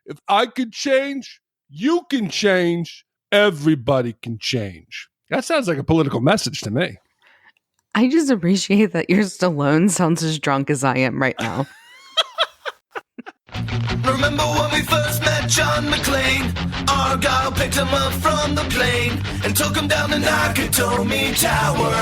If I could change, you can change. Everybody can change. That sounds like a political message to me. I just appreciate that your Stallone sounds as drunk as I am right now. Remember when we first met John McClane? Argyle picked him up from the plane and took him down the Nakatomi Tower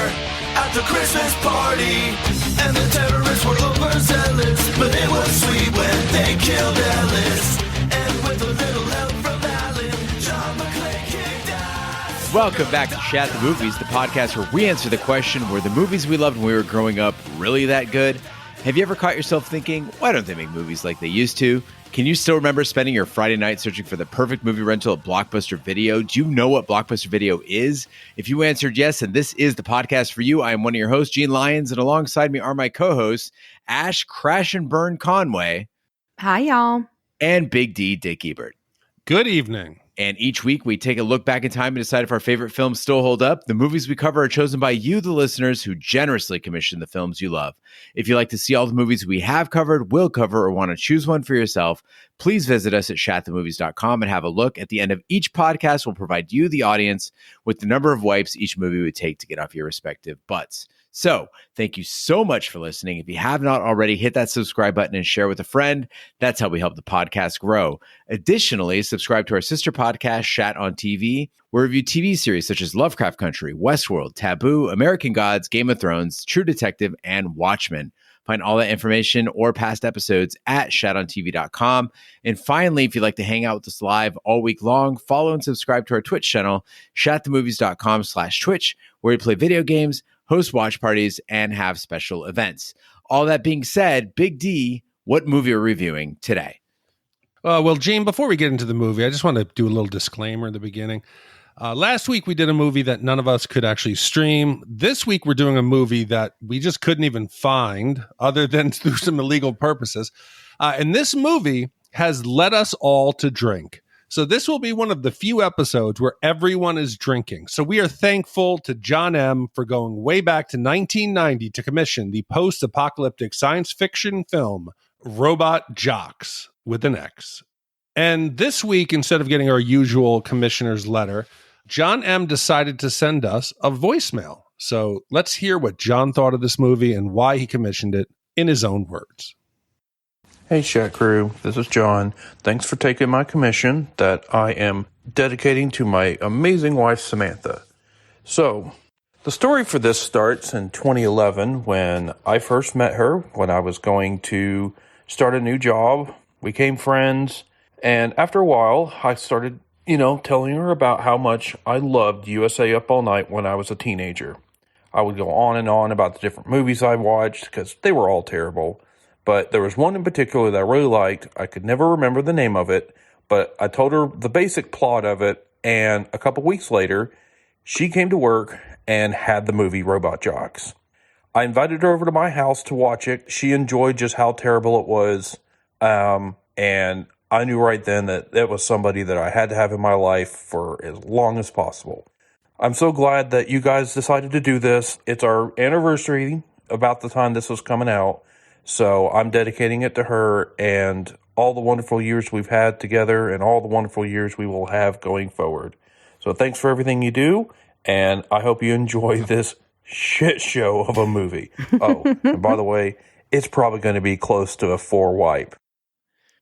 at the Christmas party. And the terrorists were overzealous, but it was sweet when they killed Ellis. And with a little help from Alan, John McClane kicked ass. Welcome back to Shat The Movies, the podcast where we answer the question, were the movies we loved when we were growing up really that good? Have you ever caught yourself thinking, why don't they make movies like they used to? Can you still remember spending your Friday night searching for the perfect movie rental at Blockbuster Video? Do you know what Blockbuster Video is? If you answered yes, and this is the podcast for you, I am one of your hosts, Gene Lyons, and alongside me are my co-hosts, Ash Crash and Burn Conway. Hi, y'all. And Big D, Dick Ebert. Good evening. And each week we take a look back in time and decide if our favorite films still hold up. The movies we cover are chosen by you, the listeners, who generously commission the films you love. If you'd like to see all the movies we have covered, will cover, or want to choose one for yourself, please visit us at shat-the-movies.com and have a look. At the end of each podcast, we'll provide you, the audience, with the number of wipes each movie would take to get off your respective butts. So thank you so much for listening. If you have not already, hit that subscribe button and share with a friend. That's how we help the podcast grow. Additionally, subscribe to our sister podcast, Shat on TV. We review TV series such as Lovecraft Country, Westworld, Taboo, American Gods, Game of Thrones, True Detective, and Watchmen. Find all that information or past episodes at shatontv.com. And finally, if you'd like to hang out with us live all week long, follow and subscribe to our Twitch channel, shatthemovies.com/Twitch, where we play video games, host watch parties, and have special events. All that being said, Big D, what movie are we reviewing today? Well, Gene, before we get into the movie, I just want to do a little disclaimer in the beginning. Last week, we did a movie that none of us could actually stream. This week, we're doing a movie that we just couldn't even find other than through some illegal purposes. And this movie has led us all to drink. So this will be one of the few episodes where everyone is drinking. So we are thankful to Jon M for going way back to 1990 to commission the post-apocalyptic science fiction film Robot Jocks with an X. And this week, instead of getting our usual commissioner's letter, Jon M decided to send us a voicemail. So let's hear what Jon thought of this movie and why he commissioned it in his own words. Hey, Shat Crew, this is Jon. Thanks for taking my commission that I am dedicating to my amazing wife, Samantha. So, the story for this starts in 2011 when I first met her, when I was going to start a new job. We became friends, and after a while, I started, telling her about how much I loved USA Up All Night when I was a teenager. I would go on and on about the different movies I watched, because they were all terrible. But there was one in particular that I really liked. I could never remember the name of it, but I told her the basic plot of it, and a couple weeks later, she came to work and had the movie Robot Jocks. I invited her over to my house to watch it. She enjoyed just how terrible it was, and I knew right then that it was somebody that I had to have in my life for as long as possible. I'm so glad that you guys decided to do this. It's our anniversary about the time this was coming out. So I'm dedicating it to her and all the wonderful years we've had together and all the wonderful years we will have going forward. So thanks for everything you do, and I hope you enjoy this shit show of a movie. Oh, and by the way, it's probably going to be close to a 4 wipe.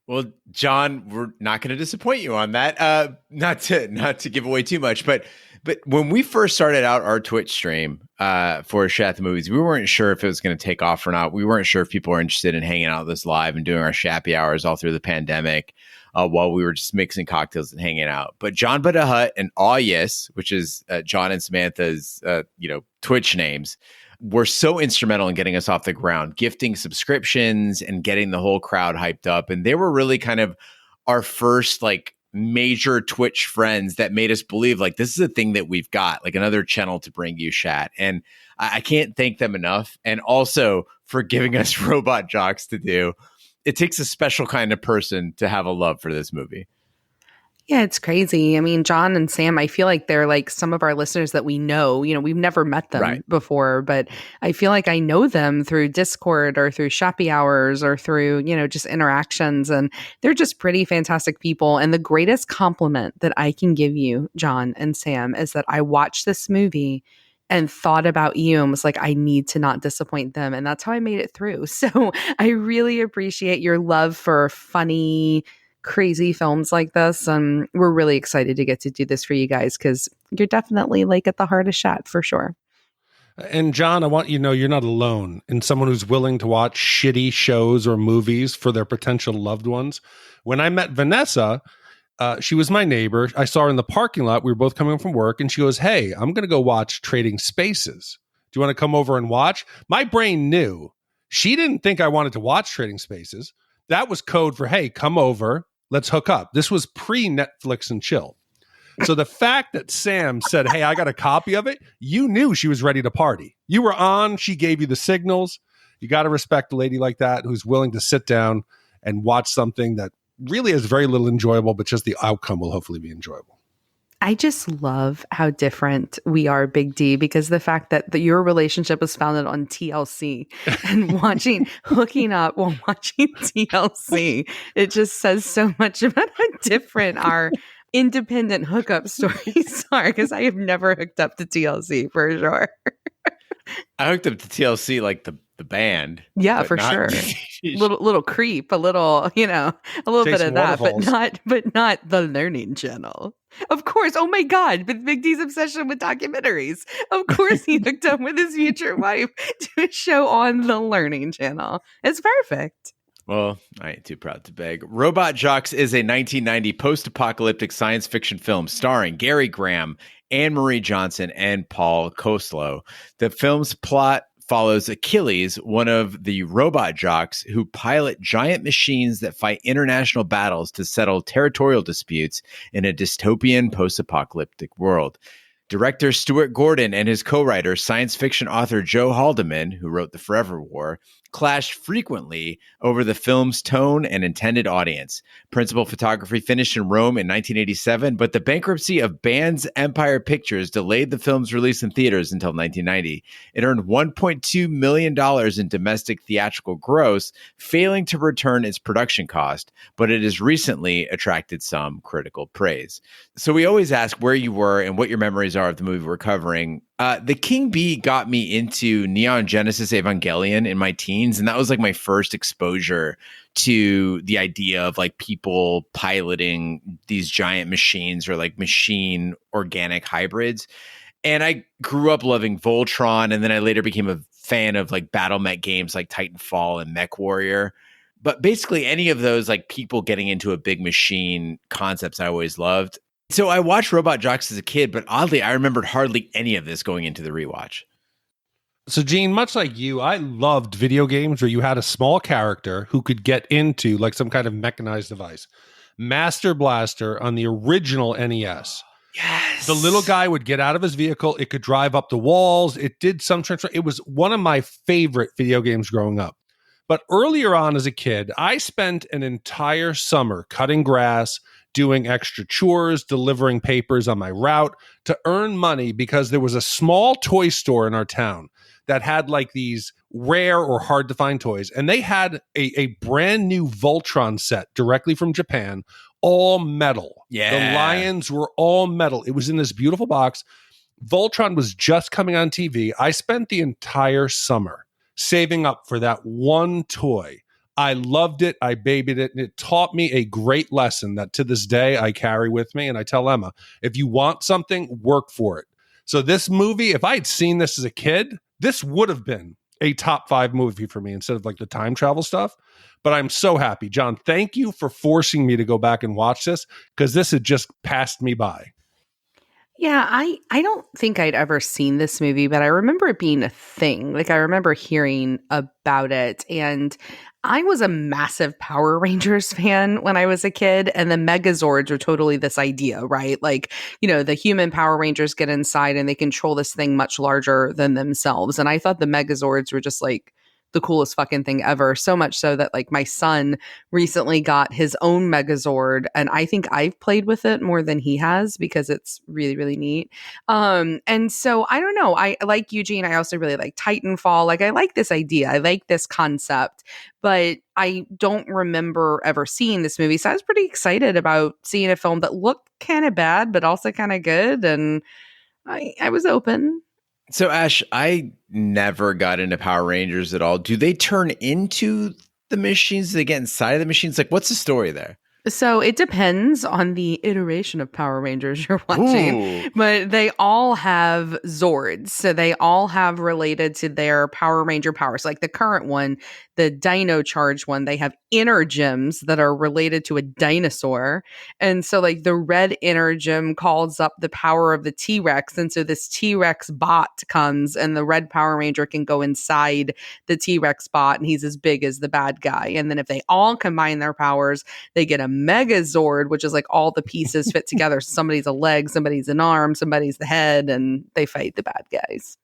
Well, Jon, we're not going to disappoint you on that. Not to give away too much, but when we first started out our Twitch stream for Shat the Movies, we weren't sure if it was going to take off or not. We weren't sure if people were interested in hanging out with us live and doing our Shappy hours all through the pandemic while we were just mixing cocktails and hanging out. But John But a Hut and Aw Yes, which is Jon and Samantha's Twitch names, were so instrumental in getting us off the ground, gifting subscriptions and getting the whole crowd hyped up. And they were really kind of our first major Twitch friends that made us believe this is a thing that we've got, another channel to bring you Shat. And I can't thank them enough. And also for giving us Robot Jocks to do. It takes a special kind of person to have a love for this movie. Yeah, it's crazy. I mean, John and Sam, I feel like they're like some of our listeners that we know. We've never met them Right. before, but I feel like I know them through Discord or through Shoppy Hours or through, just interactions. And they're just pretty fantastic people. And the greatest compliment that I can give you, John and Sam, is that I watched this movie and thought about you and was like, I need to not disappoint them. And that's how I made it through. So I really appreciate your love for funny, crazy films like this. And we're really excited to get to do this for you guys because you're definitely like at the heart of Shat for sure. And John, I want you to know you're not alone in someone who's willing to watch shitty shows or movies for their potential loved ones. When I met Vanessa, she was my neighbor. I saw her in the parking lot. We were both coming from work, and she goes, "Hey, I'm going to go watch Trading Spaces. Do you want to come over and watch?" My brain knew. She didn't think I wanted to watch Trading Spaces. That was code for, "Hey, come over. Let's hook up." This was pre-Netflix and chill. So the fact that Sam said, "Hey, I got a copy of it," you knew she was ready to party. You were on. She gave you the signals. You got to respect a lady like that who's willing to sit down and watch something that really is very little enjoyable, but just the outcome will hopefully be enjoyable. I just love how different we are, Big D, because the fact that your relationship was founded on TLC and hooking up while watching TLC, it just says so much about how different our independent hookup stories are, because I have never hooked up to TLC for sure. I hooked up to TLC like the band. Yeah, for sure. little creep, a little bit of that, but not the Learning Channel. Of course. Oh my God. With Big D's obsession with documentaries. Of course he hooked up with his future wife to a show on the Learning Channel. It's perfect. Well, I ain't too proud to beg. Robot Jocks is a 1990 post-apocalyptic science fiction film starring Gary Graham, Anne Marie Johnson, and Paul Koslow. The film's plot follows Achilles, one of the robot jocks who pilot giant machines that fight international battles to settle territorial disputes in a dystopian post-apocalyptic world. Director Stuart Gordon and his co-writer, science fiction author Joe Haldeman, who wrote The Forever War, clashed frequently over the film's tone and intended audience. Principal photography finished in Rome in 1987, but the bankruptcy of Band's Empire Pictures delayed the film's release in theaters until 1990. It earned $1.2 million in domestic theatrical gross, failing to return its production cost, but it has recently attracted some critical praise. So we always ask where you were and what your memories are of the movie we're covering. The King Bee got me into Neon Genesis Evangelion in my teens, and that was like my first exposure to the idea of like people piloting these giant machines or like machine organic hybrids. And I grew up loving Voltron, and then I later became a fan of like battle mech games like Titanfall and Mech Warrior. But basically any of those like people getting into a big machine concepts I always loved. So I watched Robot Jocks as a kid, but oddly, I remembered hardly any of this going into the rewatch. So, Gene, much like you, I loved video games where you had a small character who could get into like some kind of mechanized device. Master Blaster on the original NES. Yes. The little guy would get out of his vehicle. It could drive up the walls. It did some transfer. It was one of my favorite video games growing up. But earlier on as a kid, I spent an entire summer cutting grass, doing extra chores, delivering papers on my route to earn money because there was a small toy store in our town that had like these rare or hard to find toys. And they had a brand new Voltron set directly from Japan, all metal. Yeah. The lions were all metal. It was in this beautiful box. Voltron was just coming on TV. I spent the entire summer saving up for that one toy. I loved it. I babied it. And it taught me a great lesson that to this day I carry with me. And I tell Emma, if you want something, work for it. So this movie, if I had seen this as a kid, this would have been a top 5 movie for me instead of like the time travel stuff. But I'm so happy. John, thank you for forcing me to go back and watch this because this had just passed me by. Yeah, I don't think I'd ever seen this movie, but I remember it being a thing. Like I remember hearing about it, and I was a massive Power Rangers fan when I was a kid, and the Megazords are totally this idea, right? Like, the human Power Rangers get inside and they control this thing much larger than themselves. And I thought the Megazords were just like the coolest fucking thing ever. So much so that like my son recently got his own Megazord, and I think I've played with it more than he has because it's really, really neat. And so I don't know. I like Eugene. I also really like Titanfall. Like I like this idea. I like this concept, but I don't remember ever seeing this movie. So I was pretty excited about seeing a film that looked kind of bad, but also kind of good. And I was open. So Ash, I never got into Power Rangers at all. Do they turn into the machines? Do they get inside of the machines? Like, what's the story there? So it depends on the iteration of Power Rangers you're watching, but they all have Zords. So they all have related to their Power Ranger powers. Like the current one, the Dino Charge one, they have inner gems that are related to a dinosaur. And so like the red inner gem calls up the power of the T-Rex. And so this T-Rex bot comes and the red Power Ranger can go inside the T-Rex bot and he's as big as the bad guy. And then if they all combine their powers, they get a Megazord, which is like all the pieces fit together. Somebody's a leg, somebody's an arm, somebody's the head, and they fight the bad guys.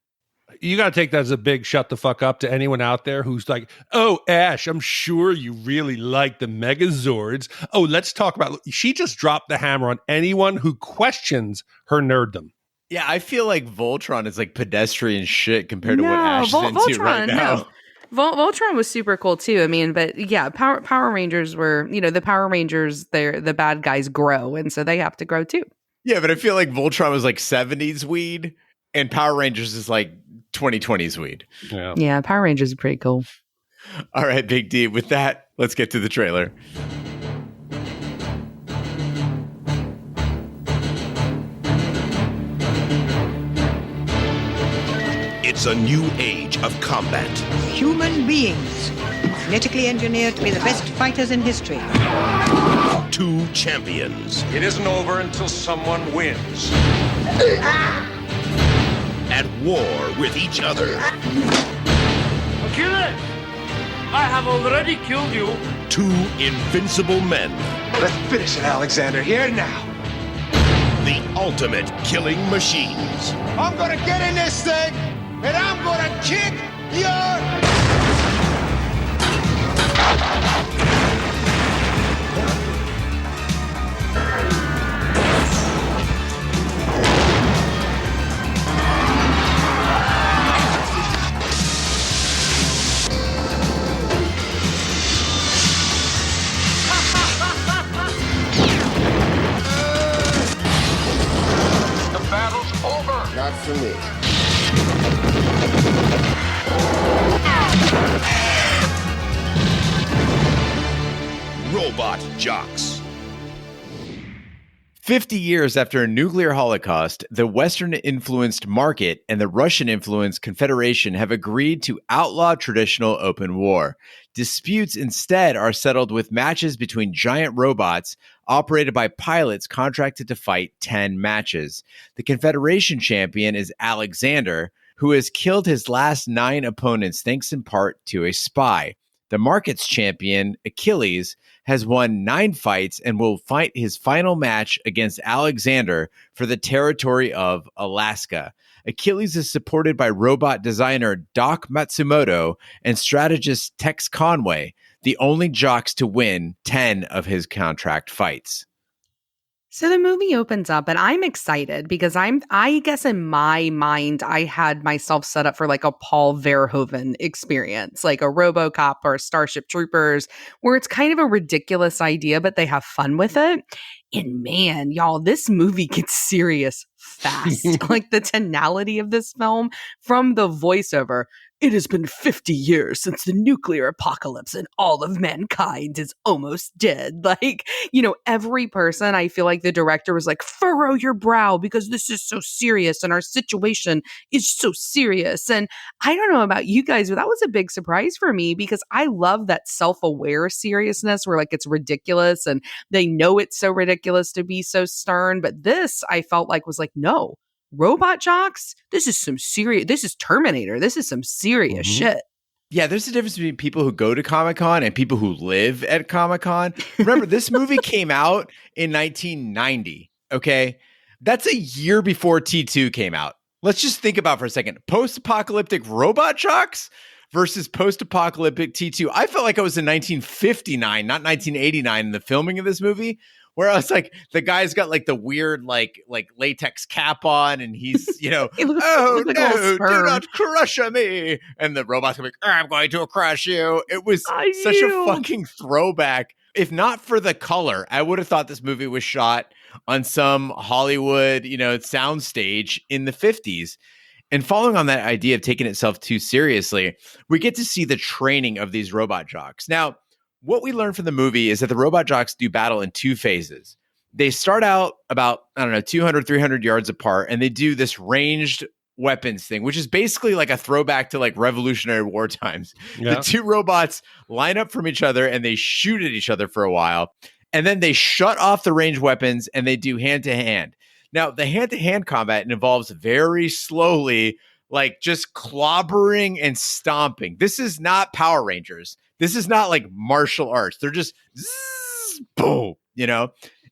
You got to take that as a big shut the fuck up to anyone out there who's like, oh, Ash, I'm sure you really like the Megazords. Oh, let's talk about. She just dropped the hammer on anyone who questions her nerddom. Yeah, I feel like Voltron is like pedestrian shit compared to what Ash is into Voltron, right now. No. Voltron was super cool too. I mean, but yeah, Power Rangers were, the Power Rangers, the bad guys grow, and so they have to grow too. Yeah, but I feel like Voltron was like 70s weed, and Power Rangers is like 2020s weed. Yeah, Power Rangers are pretty cool. All right, Big D. With that, let's get to the trailer. It's a new age of combat. Human beings, genetically engineered to be the best fighters in history. Two champions. It isn't over until someone wins. At war with each other. Kill it! I have already killed you. Two invincible men. Let's finish it, Alexander, here now. The ultimate killing machines. I'm gonna get in this thing, and I'm gonna kick your... Not for me. Robot jocks. 50 years after a nuclear holocaust, the Western-influenced market and the Russian-influenced Confederation have agreed to outlaw traditional open war. Disputes instead are settled with matches between giant robots operated by pilots contracted to fight 10 matches. The Confederation champion is Alexander, who has killed his last 9 opponents thanks in part to a spy. The market's champion, Achilles, has won 9 fights and will fight his final match against Alexander for the territory of Alaska. Achilles is supported by robot designer Doc Matsumoto and strategist Tex Conway, the only jocks to win 10 of his contract fights. So the movie opens up and I'm excited because I guess in my mind, I had myself set up for like a Paul Verhoeven experience, like a RoboCop or a Starship Troopers, where it's kind of a ridiculous idea, but they have fun with it. And man, y'all, this movie gets serious fast. Like the tonality of this film from the voiceover. It has been 50 years since the nuclear apocalypse and all of mankind is almost dead. Like, every person, I feel like the director was like, furrow your brow because this is so serious and our situation is so serious. And I don't know about you guys, but that was a big surprise for me because I love that self-aware seriousness where like it's ridiculous and they know it's so ridiculous to be so stern. But this I felt like was like, no. Robot jocks, this is Terminator. This is some serious shit. Yeah, there's a difference between people who go to Comic-Con and people who live at Comic-Con. Remember, this movie came out in 1990, okay? That's a year before T2 came out. Let's just think about for a second. Post-apocalyptic robot jocks versus post-apocalyptic T2. I felt like I was in 1959, not 1989 in the filming of this movie, where I was like, the guy's got like the weird like latex cap on, and he's, you know, oh like no, do not crush me. And the robot's like, I'm going to crush you. It was such a fucking throwback. If not for the color, I would have thought this movie was shot on some Hollywood, you know, soundstage in the 50s. And following on that idea of taking itself too seriously, we get to see the training of these robot jocks. Now, what we learned from the movie is that the robot jocks do battle in two phases. They start out about, 200, 300 yards apart, and they do this ranged weapons thing, which is basically like a throwback to like Revolutionary War times. Yeah. The two robots line up from each other and they shoot at each other for a while. And then they shut off the ranged weapons and they do hand-to-hand. Now, the hand-to-hand combat involves very slowly, like just clobbering and stomping. This is not Power Rangers. This is not like martial arts. They're just zzz, boom, you know?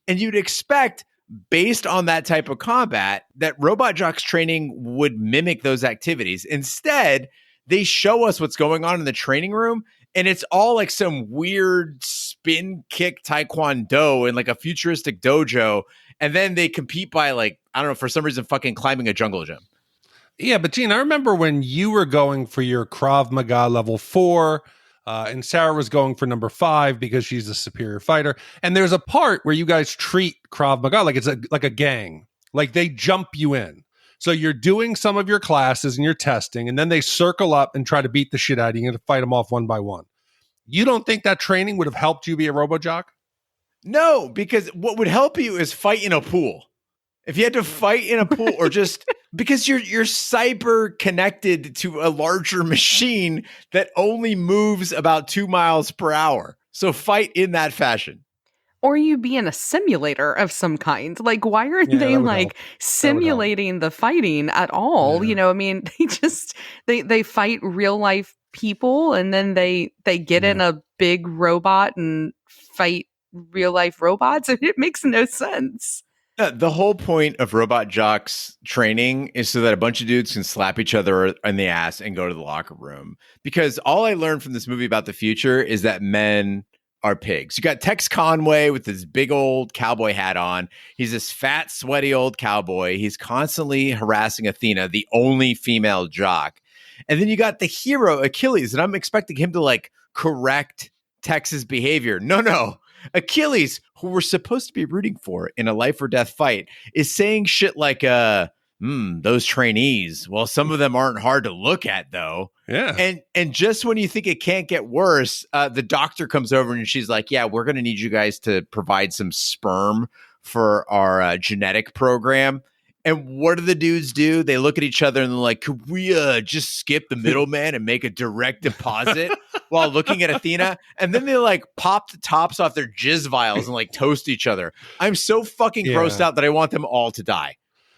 And you'd expect, based on that type of combat, that robot jocks training would mimic those activities. Instead, they show us what's going on in the training room, and it's all like some weird spin kick taekwondo in like a futuristic dojo. And then they compete by like, I don't know, for some reason, fucking climbing a jungle gym. Yeah, but Gene, I remember when you were going for your Krav Maga level 4, and Sarah was going for number 5 because she's a superior fighter. And there's a part where you guys treat Krav Maga like it's like a gang, like they jump you in. So you're doing some of your classes and you're testing, and then they circle up and try to beat the shit out of you and fight them off one by one. You don't think that training would have helped you be a robojock? No, because what would help you is fight in a pool. If you had to fight in a pool, or just because you're cyber connected to a larger machine that only moves about 2 miles per hour. So fight in that fashion. Or you be in a simulator of some kind. Like, why are they like simulating the fighting at all? Yeah. You know, I mean, they fight real life people, and then they get in a big robot and fight real life robots. I mean, it makes no sense. The whole point of robot jocks training is so that a bunch of dudes can slap each other in the ass and go to the locker room. Because all I learned from this movie about the future is that men are pigs. You got Tex Conway with his big old cowboy hat on. He's this fat, sweaty old cowboy. He's constantly harassing Athena, the only female jock. And then you got the hero, Achilles, and I'm expecting him to like correct Tex's behavior. No. Achilles, who we're supposed to be rooting for in a life or death fight, is saying shit like, those trainees, well, some of them aren't hard to look at, though. Yeah. And just when you think it can't get worse, the doctor comes over and she's like, yeah, we're going to need you guys to provide some sperm for our genetic program. And what do the dudes do? They look at each other and they're like, could we just skip the middleman and make a direct deposit while looking at Athena? And then they like pop the tops off their jizz vials and like toast each other. I'm so fucking grossed out that I want them all to die.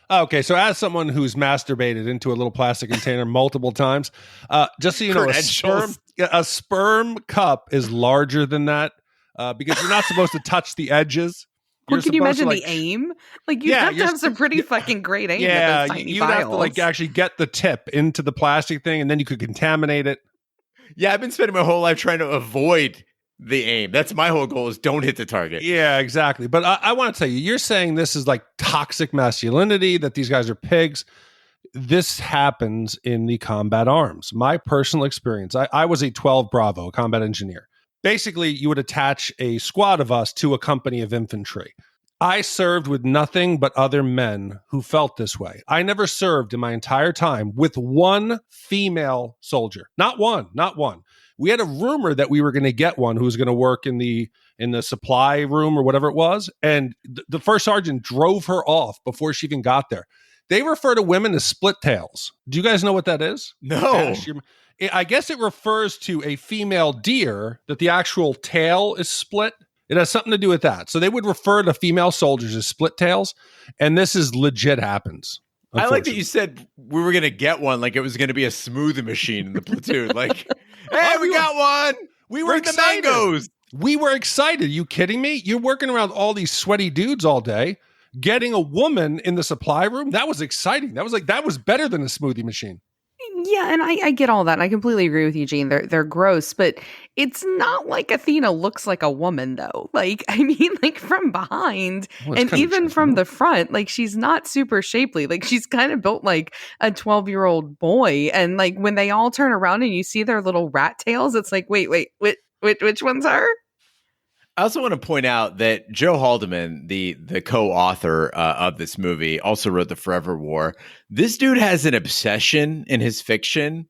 Okay, so as someone who's masturbated into a little plastic container multiple times, just so you know, a sperm cup is larger than that because you're not supposed to touch the edges. Well, can you imagine the aim? Like, you have to have some pretty fucking great aim. Yeah, with those tiny you vials. have to like actually get the tip into the plastic thing, and then you could contaminate it. Yeah, I've been spending my whole life trying to avoid the aim. That's my whole goal, is don't hit the target. Yeah, exactly. But I want to tell you, you're saying this is like toxic masculinity, that these guys are pigs. This happens in the combat arms. My personal experience, I was a 12 Bravo combat engineer. Basically, you would attach a squad of us to a company of infantry. I served with nothing but other men who felt this way. I never served in my entire time with one female soldier. Not one. We had a rumor that we were going to get one who was going to work in the supply room or whatever it was. And the first sergeant drove her off before she even got there. They refer to women as split tails. Do you guys know what that is? No. I guess it refers to a female deer that the actual tail is split. It has something to do with that. So they would refer to female soldiers as split tails. And this is legit happens. I like that you said we were going to get one, like it was going to be a smoothie machine in the platoon. Like, hey, we got one. We were excited. The mangoes. We were excited. Are you kidding me? You're working around all these sweaty dudes all day. Getting a woman in the supply room, that was exciting. That was better than a smoothie machine. Yeah, and I get all that. And I completely agree with you, Gene. They're gross, but it's not like Athena looks like a woman, though. Like, I mean, like from behind and even from the front, like she's not super shapely. Like she's kind of built like a 12-year-old boy. And like when they all turn around and you see their little rat tails, it's like, wait, which one's her? I also want to point out that Joe Haldeman, the co-author of this movie, also wrote The Forever War. This dude has an obsession in his fiction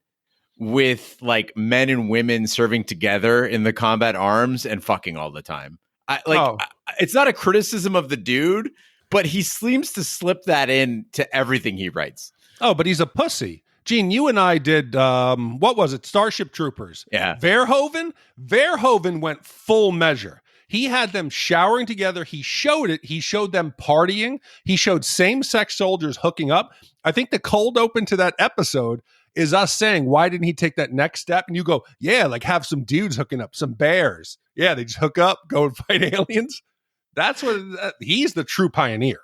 with like men and women serving together in the combat arms and fucking all the time. It's not a criticism of the dude, but he seems to slip that in to everything he writes. Oh, but he's a pussy. Gene, you and I did, what was it? Starship Troopers. Yeah. Verhoeven went full measure. He had them showering together. He showed it. He showed them partying. He showed same-sex soldiers hooking up. I think the cold open to that episode is us saying, why didn't he take that next step? And you go, yeah, like have some dudes hooking up, some bears. Yeah, they just hook up, go and fight aliens. That's what, he's the true pioneer.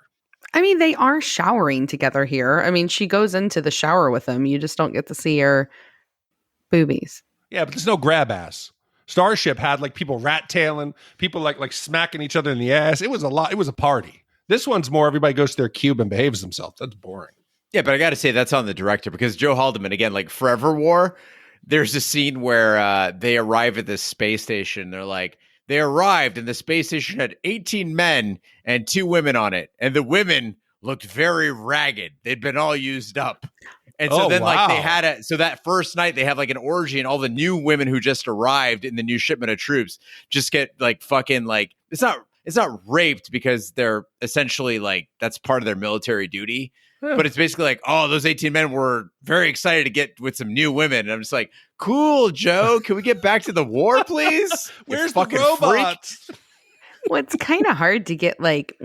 I mean, they are showering together here. I mean, she goes into the shower with him. You just don't get to see her boobies. Yeah, but there's no grab ass. Starship had like people rat tailing, people like smacking each other in the ass. It was a lot. It was a party. This one's more everybody goes to their cube and behaves themselves. That's boring. Yeah, but I got to say that's on the director because Joe Haldeman, again, like Forever War, there's a scene where they arrive at this space station. They're like, they arrived and the space station had 18 men and 2 women on it. And the women looked very ragged. They'd been all used up. And so like they had so that first night they have like an orgy and all the new women who just arrived in the new shipment of troops just get like fucking like, it's not raped because they're essentially like, that's part of their military duty. Yeah. But it's basically like, oh, those 18 men were very excited to get with some new women. And I'm just like, cool, Joe. Can we get back to the war, please? Where's the robots? Well, it's kind of hard to get like,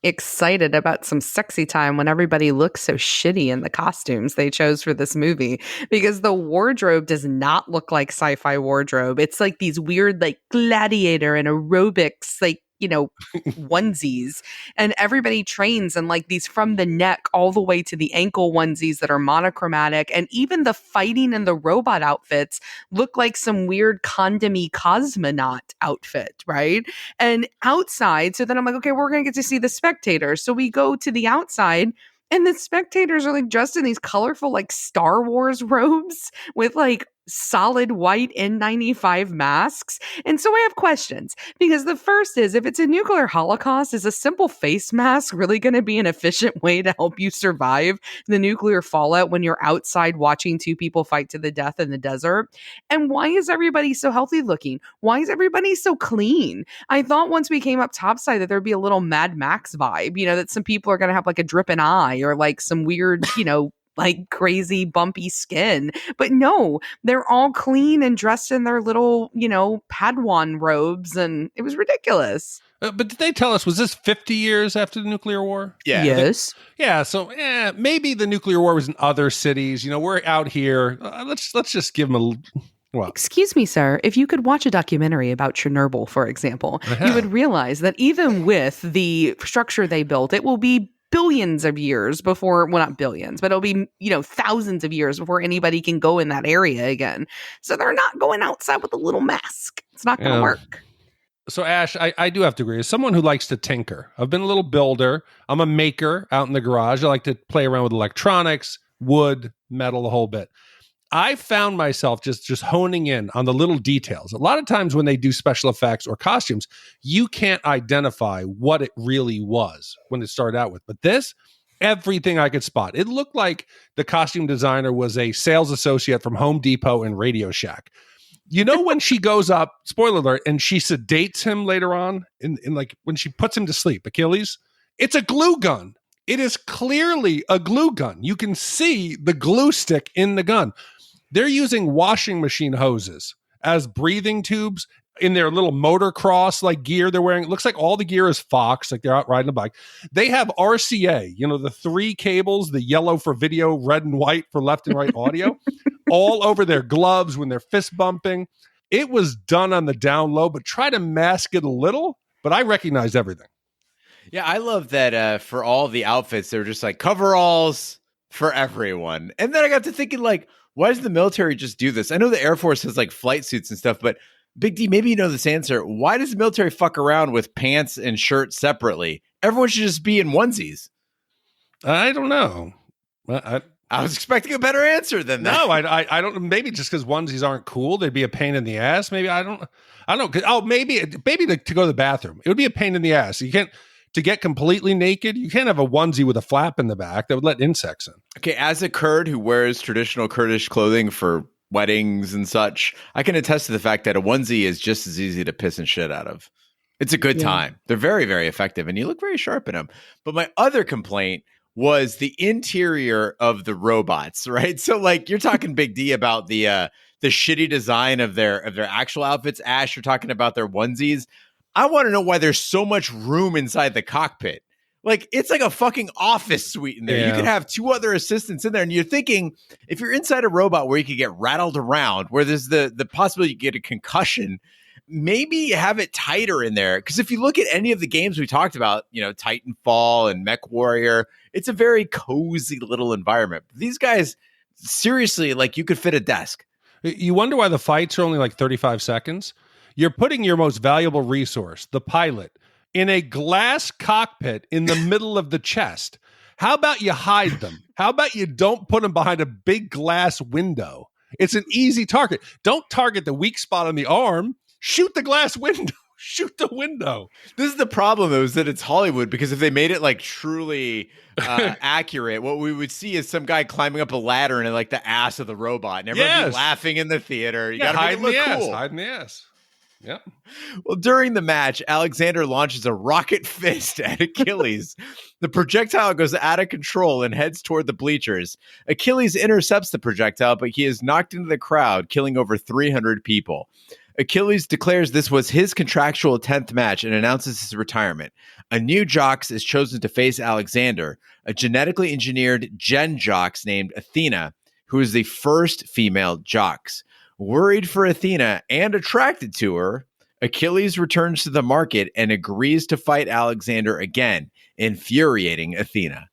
excited about some sexy time when everybody looks so shitty in the costumes they chose for this movie because the wardrobe does not look like sci-fi wardrobe. It's like these weird like gladiator and aerobics, like, onesies, and everybody trains in like these from the neck all the way to the ankle onesies that are monochromatic. And even the fighting and the robot outfits look like some weird condomy cosmonaut outfit, right? And outside, so then I'm like, okay, we're going to get to see the spectators. So we go to the outside and the spectators are like dressed in these colorful like Star Wars robes with like solid white N95 masks. And so I have questions because the first is, if it's a nuclear holocaust, is a simple face mask really going to be an efficient way to help you survive the nuclear fallout when you're outside watching 2 people fight to the death in the desert? And why is everybody so healthy looking? Why is everybody so clean? I thought once we came up topside that there'd be a little Mad Max vibe, that some people are going to have like a dripping eye or like some weird, like crazy bumpy skin. But no, they're all clean and dressed in their little, Padawan robes. And it was ridiculous. But did they tell us, was this 50 years after the nuclear war? Yeah. Yes. Yeah. So maybe the nuclear war was in other cities. We're out here. Let's just give them a... Well, excuse me, sir. If you could watch a documentary about Chernobyl, for example, you would realize that even with the structure they built, it will be billions of years before, well, not billions, but it'll be, thousands of years before anybody can go in that area again. So they're not going outside with a little mask. It's not going to work. So Ash, I do have to agree. As someone who likes to tinker, I've been a little builder. I'm a maker out in the garage. I like to play around with electronics, wood, metal, the whole bit. I found myself just honing in on the little details. A lot of times when they do special effects or costumes, you can't identify what it really was when it started out with. But this, everything I could spot. It looked like the costume designer was a sales associate from Home Depot and Radio Shack. When she goes up, spoiler alert, and she sedates him later on, in like when she puts him to sleep, Achilles, it's a glue gun. It is clearly a glue gun. You can see the glue stick in the gun. They're using washing machine hoses as breathing tubes in their little motocross like gear they're wearing. It looks like all the gear is Fox, like they're out riding a bike. They have RCA, the 3 cables, the yellow for video, red and white for left and right audio, all over their gloves when they're fist bumping. It was done on the down low, but try to mask it a little. But I recognized everything. Yeah, I love that for all the outfits, they were just like coveralls, for everyone. And then I got to thinking, like, why does the military just do this? I know the Air Force has like flight suits and stuff, but Big D, maybe you know this answer. Why does the military fuck around with pants and shirts separately? Everyone should just be in onesies. I don't know. I was expecting a better answer than that. No, I don't. Maybe just because onesies aren't cool, they'd be a pain in the ass. Maybe I don't. Oh, maybe to go to the bathroom, it would be a pain in the ass. You can't to get completely naked. You can't have a onesie with a flap in the back that would let insects in. Okay, as a Kurd who wears traditional Kurdish clothing for weddings and such, I can attest to the fact that a onesie is just as easy to piss and shit out of. It's a good time. They're very, very effective, and you look very sharp in them. But my other complaint was the interior of the robots, right? So, like, you're talking Big D about the shitty design of their actual outfits. Ash, you're talking about their onesies. I want to know why there's so much room inside the cockpit. Like, it's like a fucking office suite in there. Yeah. You could have 2 other assistants in there. And you're thinking, if you're inside a robot where you could get rattled around, where there's the possibility you get a concussion, maybe have it tighter in there. Because if you look at any of the games we talked about, you know, Titanfall and Mech Warrior, it's a very cozy little environment. These guys, seriously, like, you could fit a desk. You wonder why the fights are only like 35 seconds. You're putting your most valuable resource, the pilot, in a glass cockpit in the middle of the chest. How about you hide them? How about you don't put them behind a big glass window? It's an easy target. Don't target the weak spot on the arm. Shoot the glass window. Shoot the window. This is the problem, though, is that it's Hollywood, because if they made it like truly accurate, what we would see is some guy climbing up a ladder in like the ass of the robot, and everyone be laughing in the theater. You got to make it look cool. Hide in the ass. Yep. Well, during the match, Alexander launches a rocket fist at Achilles. The projectile goes out of control and heads toward the bleachers. Achilles intercepts the projectile, but he is knocked into the crowd, killing over 300 people. Achilles declares this was his contractual 10th match and announces his retirement. A new Jox is chosen to face Alexander, a genetically engineered Gen Jox named Athena, who is the first female Jox. Worried for Athena and attracted to her, Achilles returns to the market and agrees to fight Alexander again, infuriating Athena.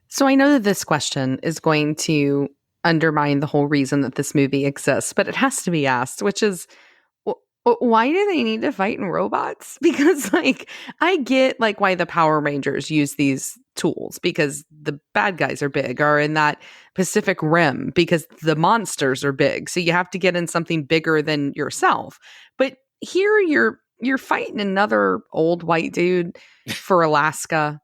So I know that this question is going to undermine the whole reason that this movie exists, but it has to be asked, which is, why do they need to fight in robots? Because, like, I get, like, why the Power Rangers use these tools, because the bad guys are big, or in that Pacific Rim, because the monsters are big. So you have to get in something bigger than yourself. But here you're fighting another old white dude for Alaska.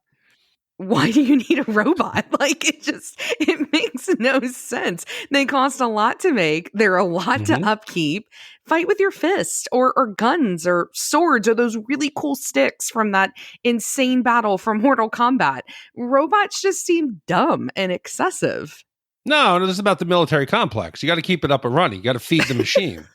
Why do you need a robot? Like, it makes no sense. They cost a lot to make. They're a lot to upkeep. Fight with your fist or guns or swords or those really cool sticks from that insane battle from Mortal Kombat. Robots just seem dumb and excessive. No, this is about the military complex. You got to keep it up and running. You got to feed the machine.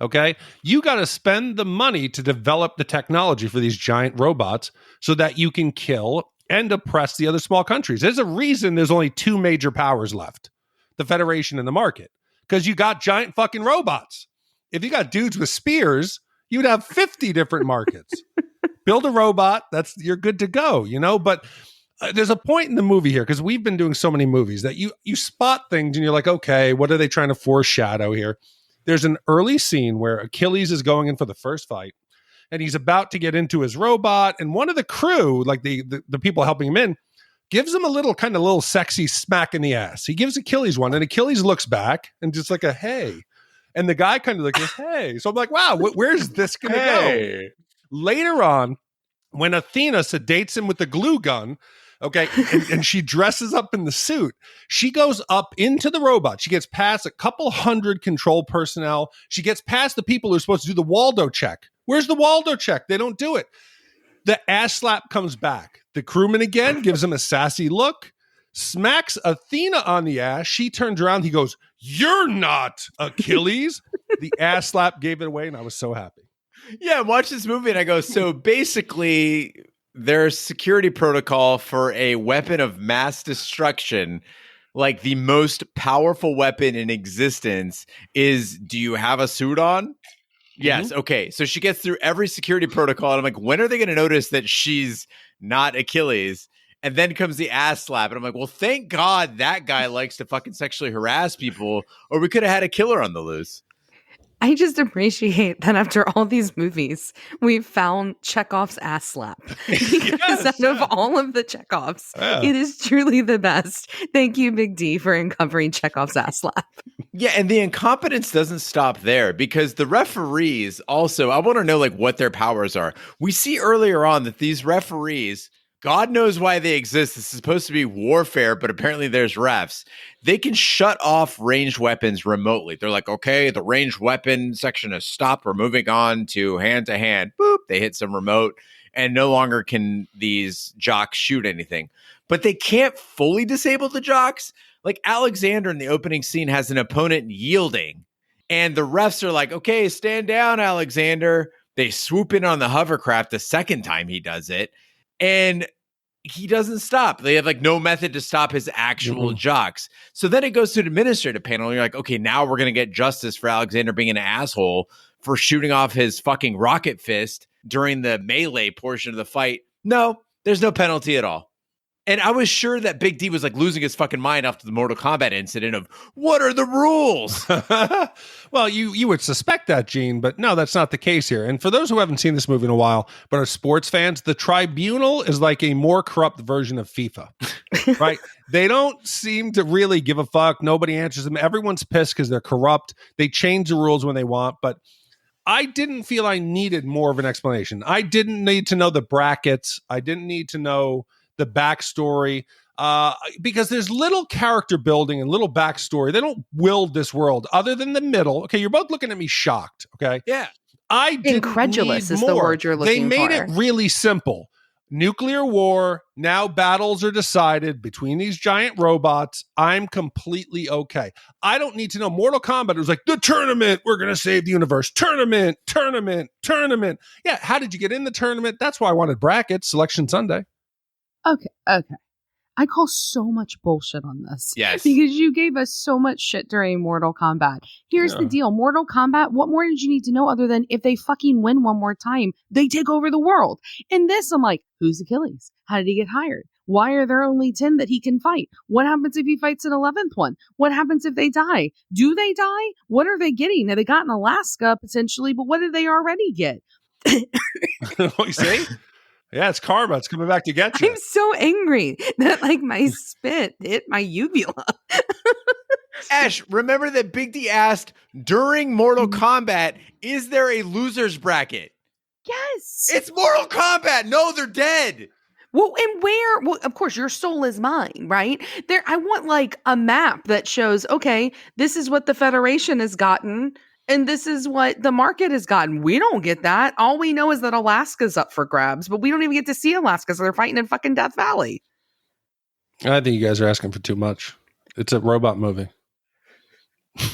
Okay? You got to spend the money to develop the technology for these giant robots so that you can kill and oppress the other small countries. There's a reason there's only 2 major powers left, the Federation and the market, because you got giant fucking robots. If you got dudes with spears, you'd have 50 different markets. Build a robot, you're good to go, you know? But there's a point in the movie here, because we've been doing so many movies, that you spot things and you're like, okay, what are they trying to foreshadow here? There's an early scene where Achilles is going in for the first fight, and he's about to get into his robot, and one of the crew, like the people helping him in, gives him a little sexy smack in the ass. He gives Achilles one, and Achilles looks back and just like a hey. And the guy kind of like this, hey. So I'm like, wow, where's this going to go? Later on, when Athena sedates him with the glue gun, okay, and she dresses up in the suit, she goes up into the robot. She gets past a couple hundred control personnel. She gets past the people who are supposed to do the Waldo check. Where's the Waldo check? They don't do it. The ass slap comes back. The crewman again gives him a sassy look, smacks Athena on the ass. She turns around. He goes, "You're not Achilles." The ass slap gave it away, and I was so happy. Yeah, I watched this movie, and I go, so basically there's security protocol for a weapon of mass destruction. Like, the most powerful weapon in existence is, do you have a suit on? Yes. Okay. So she gets through every security protocol. And I'm like, when are they going to notice that she's not Achilles? And then comes the ass slap. And I'm like, well, thank God that guy likes to fucking sexually harass people, or we could have had a killer on the loose. I just appreciate that after all these movies, we found Chekhov's ass slap. Because out of all of the Chekhovs, it is truly the best. Thank you, Big D, for uncovering Chekhov's ass slap. Yeah, and the incompetence doesn't stop there because the referees also, I want to know like what their powers are. We see earlier on that these referees, God knows why they exist. This is supposed to be warfare, but apparently there's refs. They can shut off ranged weapons remotely. They're like, okay, the ranged weapon section has stopped. We're moving on to hand. Boop. They hit some remote and no longer can these jocks shoot anything. But they can't fully disable the jocks. Like Alexander in the opening scene has an opponent yielding and the refs are like, okay, stand down, Alexander. They swoop in on the hovercraft the second time he does it. And he doesn't stop. They have like no method to stop his actual jocks. So then it goes to an administrative panel. And you're like, okay, now we're going to get justice for Alexander being an asshole for shooting off his fucking rocket fist during the melee portion of the fight. No, there's no penalty at all. And I was sure that Big D was like losing his fucking mind after the Mortal Kombat incident of what are the rules? Well, you would suspect that, Gene, but no, that's not the case here. And for those who haven't seen this movie in a while, but are sports fans, the tribunal is like a more corrupt version of FIFA, right? They don't seem to really give a fuck. Nobody answers them. Everyone's pissed because they're corrupt. They change the rules when they want, but I didn't feel I needed more of an explanation. I didn't need to know the brackets. I didn't need to know the backstory, because there's little character building and little backstory. They don't build this world other than the middle. Okay, you're both looking at me shocked. Okay, yeah, I didn't incredulous need is more. the word you're looking They for. made it really simple. Nuclear war. Now battles are decided between these giant robots. I'm completely okay. I don't need to know. Mortal Kombat, it was like the tournament. We're going to save the universe. Tournament. Yeah. How did you get in the tournament? That's why I wanted brackets. Selection Sunday. Okay. I call so much bullshit on this. Yes. Because you gave us so much shit during Mortal Kombat. Here's the deal. Mortal Kombat, what more did you need to know other than if they fucking win one more time, they take over the world? In this, I'm like, who's Achilles? How did he get hired? Why are there only 10 that he can fight? What happens if he fights an 11th one? What happens if they die? Do they die? What are they getting? Now, they got in Alaska, potentially, but what did they already get? What you say? Yeah, it's karma. It's coming back to get you. I'm so angry that like my spit hit my uvula. Ash, remember that Big D asked during Mortal Kombat, is there a loser's bracket? Yes. It's Mortal Kombat. No, they're dead. Well, and where? Well, of course, your soul is mine, right? There, I want like a map that shows, okay, this is what the Federation has gotten. And this is what the market has gotten. We don't get that. All we know is that Alaska's up for grabs, but we don't even get to see Alaska, so they're fighting in fucking Death Valley. I think you guys are asking for too much. It's a robot movie.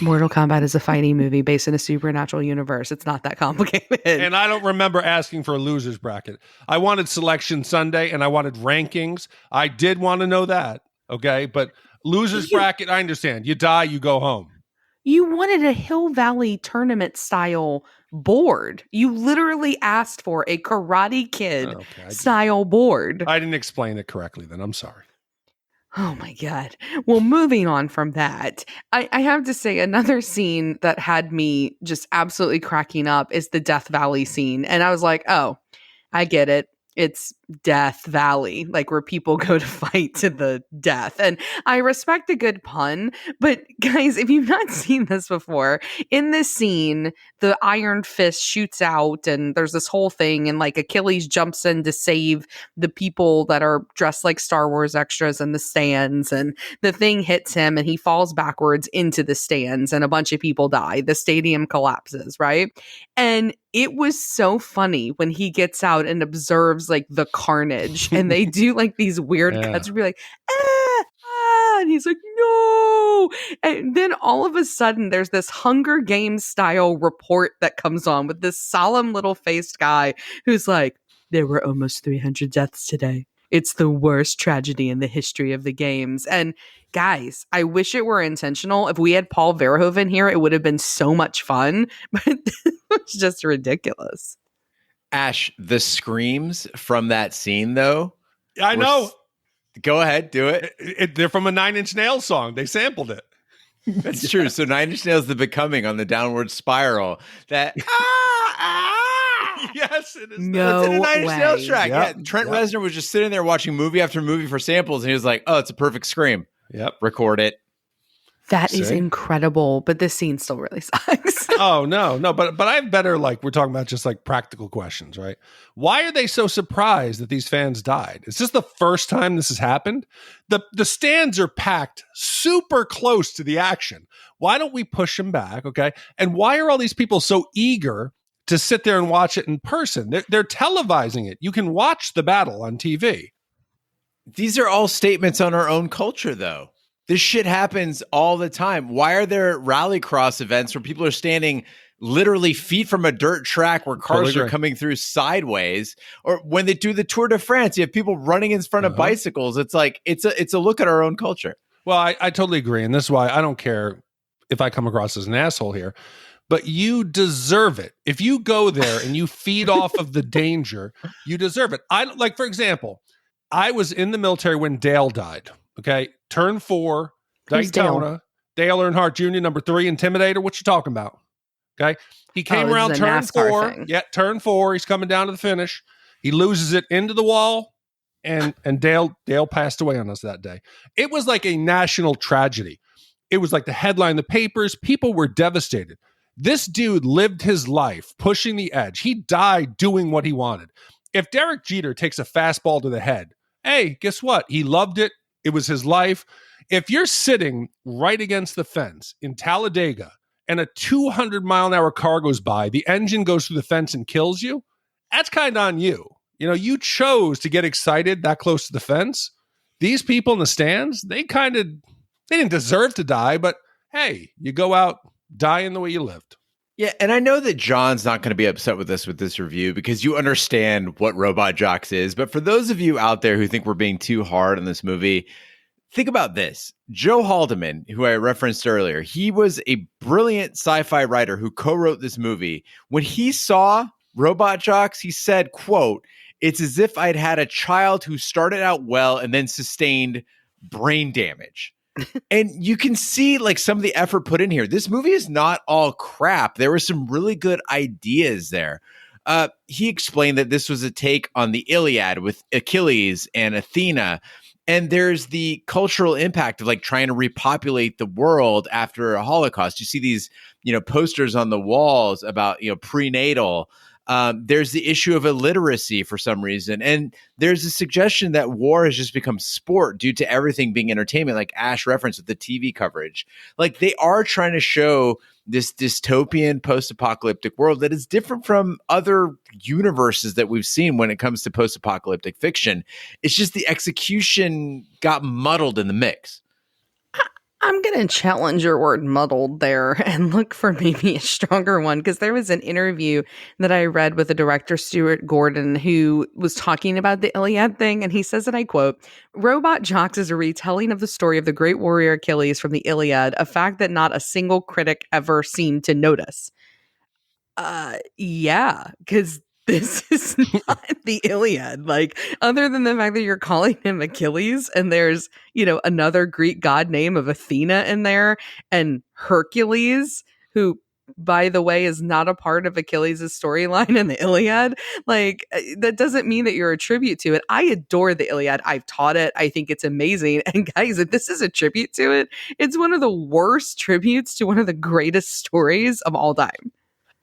Mortal Kombat is a fighting movie based in a supernatural universe. It's not that complicated. And I don't remember asking for a loser's bracket. I wanted Selection Sunday and I wanted rankings. I did want to know that, okay? But loser's bracket, I understand. You die, you go home. You wanted a Hill Valley tournament style board. You literally asked for a Karate Kid style board. I didn't explain it correctly then. I'm sorry. Oh my God. Well, moving on from that, I have to say another scene that had me just absolutely cracking up is the Death Valley scene. And I was like, oh, I get it. It's Death Valley, like where people go to fight to the death. And I respect a good pun, but guys, if you've not seen this before, in this scene, the Iron Fist shoots out and there's this whole thing and like Achilles jumps in to save the people that are dressed like Star Wars extras in the stands, and the thing hits him and he falls backwards into the stands and a bunch of people die. The stadium collapses, right? And it was so funny when he gets out and observes like the carnage and they do like these weird cuts where be like, and he's like, no. And then all of a sudden there's this Hunger Games style report that comes on with this solemn little faced guy who's like, there were almost 300 deaths today. It's the worst tragedy in the history of the games. And guys, I wish it were intentional. If we had Paul Verhoeven here, it would have been so much fun, but it's just ridiculous. Ash, the screams from that scene, though. I know. Go ahead, do it. They're from a Nine Inch Nails song. They sampled it. That's true. So Nine Inch Nails, The Becoming on the downward spiral. That Yes, it is. No it's in a Nine Inch Nails way. track. Yep. Yeah, Trent Reznor was just sitting there watching movie after movie for samples, and he was like, "Oh, it's a perfect scream. Yep. Record it." That is See? incredible, but this scene still really sucks. Oh no, but I have better, like, we're talking about just like practical questions, right? Why are they so surprised that these fans died? Is this the first time this has happened? The stands are packed super close to the action. Why don't we push them back? Okay. And why are all these people so eager to sit there and watch it in person? They're televising it. You can watch the battle on TV. These are all statements on our own culture, though. This shit happens all the time. Why are there rallycross events where people are standing literally feet from a dirt track where cars Totally are agree. coming through sideways? Or when they do the Tour de France, you have people running in front of bicycles. It's like, it's a look at our own culture. Well, I totally agree. And this is why I don't care if I come across as an asshole here, but you deserve it. If you go there and you feed off of the danger, you deserve it. Like, for example, I was in the military when Dale died. Okay. Turn 4, Who's Daytona, Dale Earnhardt Jr., number 3, Intimidator. What you talking about? Okay. He came this around is a turn NASCAR 4. thing. Yeah, turn 4. He's coming down to the finish. He loses it into the wall, and Dale passed away on us that day. It was like a national tragedy. It was like the headline, the papers. People were devastated. This dude lived his life pushing the edge. He died doing what he wanted. If Derek Jeter takes a fastball to the head, hey, guess what? He loved it. It was his life. If you're sitting right against the fence in Talladega and a 200-mile-an-hour car goes by, the engine goes through the fence and kills you, that's kind of on you. You know, you chose to get excited that close to the fence. These people in the stands, they didn't deserve to die, but hey, you go out dying the way you lived. Yeah, and I know that John's not going to be upset with us with this review because you understand what Robot Jocks is. But for those of you out there who think we're being too hard on this movie, think about this. Joe Haldeman, who I referenced earlier, he was a brilliant sci-fi writer who co-wrote this movie. When he saw Robot Jocks, he said, quote, "It's as if I'd had a child who started out well and then sustained brain damage." And you can see like some of the effort put in here. This movie is not all crap. There were some really good ideas there. He explained that this was a take on the Iliad with Achilles and Athena. And there's the cultural impact of like trying to repopulate the world after a Holocaust. You see these, posters on the walls about, prenatal. There's the issue of illiteracy for some reason. And there's a suggestion that war has just become sport due to everything being entertainment, like Ash referenced with the TV coverage. Like they are trying to show this dystopian post-apocalyptic world that is different from other universes that we've seen when it comes to post-apocalyptic fiction. It's just the execution got muddled in the mix. I'm going to challenge your word muddled there and look for maybe a stronger one, because there was an interview that I read with the director, Stuart Gordon, who was talking about the Iliad thing. And he says, and I quote, "Robot Jocks is a retelling of the story of the great warrior Achilles from the Iliad, a fact that not a single critic ever seemed to notice." Yeah, because this is not the Iliad. Like, other than the fact that you're calling him Achilles and there's, another Greek god name of Athena in there, and Hercules, who, by the way, is not a part of Achilles' storyline in the Iliad. Like, that doesn't mean that you're a tribute to it. I adore the Iliad. I've taught it. I think it's amazing. And guys, if this is a tribute to it, it's one of the worst tributes to one of the greatest stories of all time.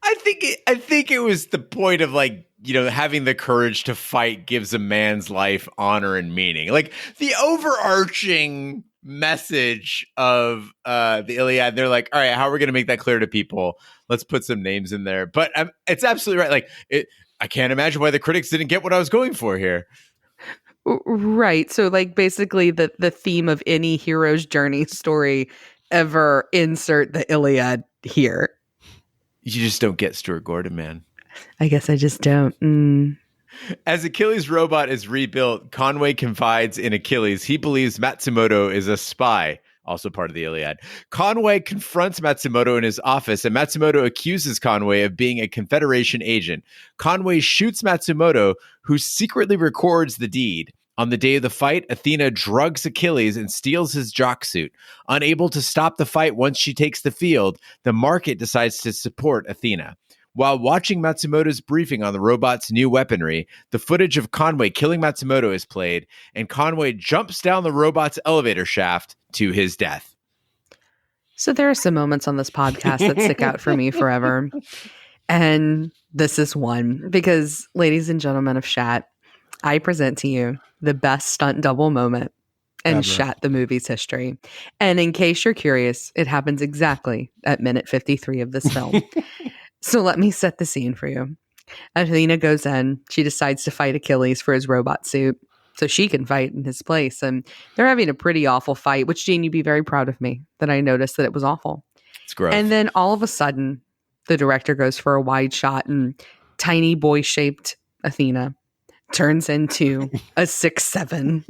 I think it was the point of like, having the courage to fight gives a man's life honor and meaning. Like the overarching message of the Iliad, they're like, all right, how are we going to make that clear to people? Let's put some names in there. But it's absolutely right. Like I can't imagine why the critics didn't get what I was going for here. Right. So like basically the theme of any hero's journey story ever, insert the Iliad here. You just don't get Stuart Gordon, man. I guess I just don't. As Achilles' robot is rebuilt, Conway confides in Achilles. He believes Matsumoto is a spy, also part of the Iliad. Conway confronts Matsumoto in his office, and Matsumoto accuses Conway of being a Confederation agent. Conway shoots Matsumoto, who secretly records the deed. On the day of the fight, Athena drugs Achilles and steals his jock suit. Unable to stop the fight once she takes the field, the market decides to support Athena. While watching Matsumoto's briefing on the robot's new weaponry, the footage of Conway killing Matsumoto is played, and Conway jumps down the robot's elevator shaft to his death. So there are some moments on this podcast that stick out for me forever. And this is one, because, ladies and gentlemen of Shat, I present to you the best stunt double moment in Shat The Movies history. And in case you're curious, it happens exactly at minute 53 of this film. So let me set the scene for you. Athena goes in. She decides to fight Achilles for his robot suit so she can fight in his place. And they're having a pretty awful fight, which, Gene, you'd be very proud of me that I noticed that it was awful. It's gross. And then all of a sudden, the director goes for a wide shot, and tiny boy-shaped Athena turns into a 6'7",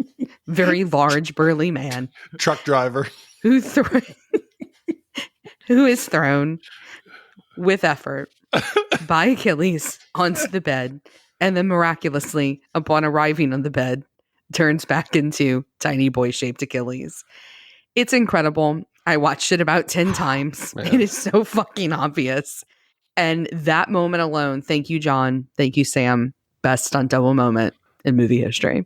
very large, burly man. Truck driver. Who is thrown with effort by Achilles onto the bed, and then miraculously, upon arriving on the bed, turns back into tiny boy-shaped Achilles. It's incredible. I watched it about 10 times. It is so fucking obvious. And that moment alone, thank you, John. Thank you, Sam. Best stunt double moment in movie history.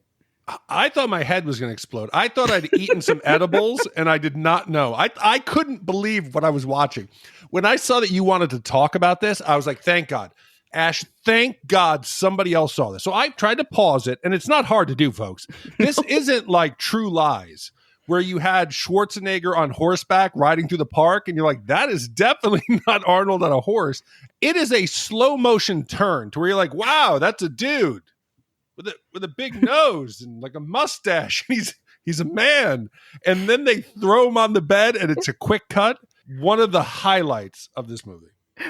I thought my head was going to explode. I thought I'd eaten some edibles, and I did not know. I couldn't believe what I was watching. When I saw that you wanted to talk about this, I was like, thank God. Ash, thank God somebody else saw this. So I tried to pause it, and it's not hard to do, folks. This isn't like True Lies, where you had Schwarzenegger on horseback riding through the park, and you're like, that is definitely not Arnold on a horse. It is a slow motion turn to where you're like, wow, that's a dude with a big nose and like a mustache. He's a man. And then they throw him on the bed, and it's a quick cut. One of the highlights of this movie.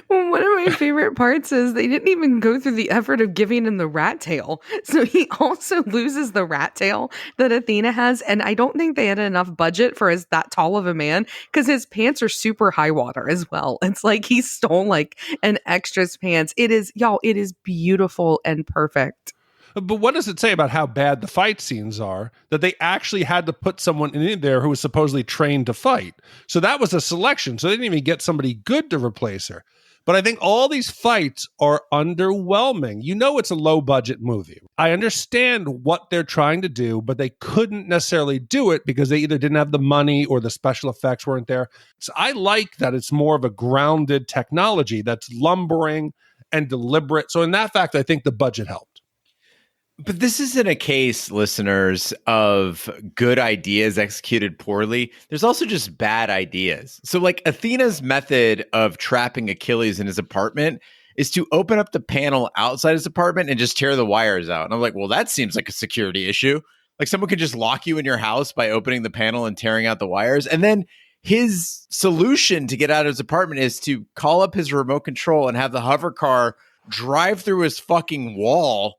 Well, one of my favorite parts is they didn't even go through the effort of giving him the rat tail. So he also loses the rat tail that Athena has. And I don't think they had enough budget for that tall of a man, because his pants are super high water as well. It's like he stole like an extra's pants. It is beautiful and perfect. But what does it say about how bad the fight scenes are that they actually had to put someone in there who was supposedly trained to fight? So that was a selection. So they didn't even get somebody good to replace her. But I think all these fights are underwhelming. You know, it's a low budget movie. I understand what they're trying to do, but they couldn't necessarily do it because they either didn't have the money or the special effects weren't there. So I like that it's more of a grounded technology that's lumbering and deliberate. So in that fact, I think the budget helped. But this isn't a case, listeners, of good ideas executed poorly. There's also just bad ideas. So like Athena's method of trapping Achilles in his apartment is to open up the panel outside his apartment and just tear the wires out. And I'm like, well, that seems like a security issue. Like someone could just lock you in your house by opening the panel and tearing out the wires. And then his solution to get out of his apartment is to call up his remote control and have the hover car drive through his fucking wall.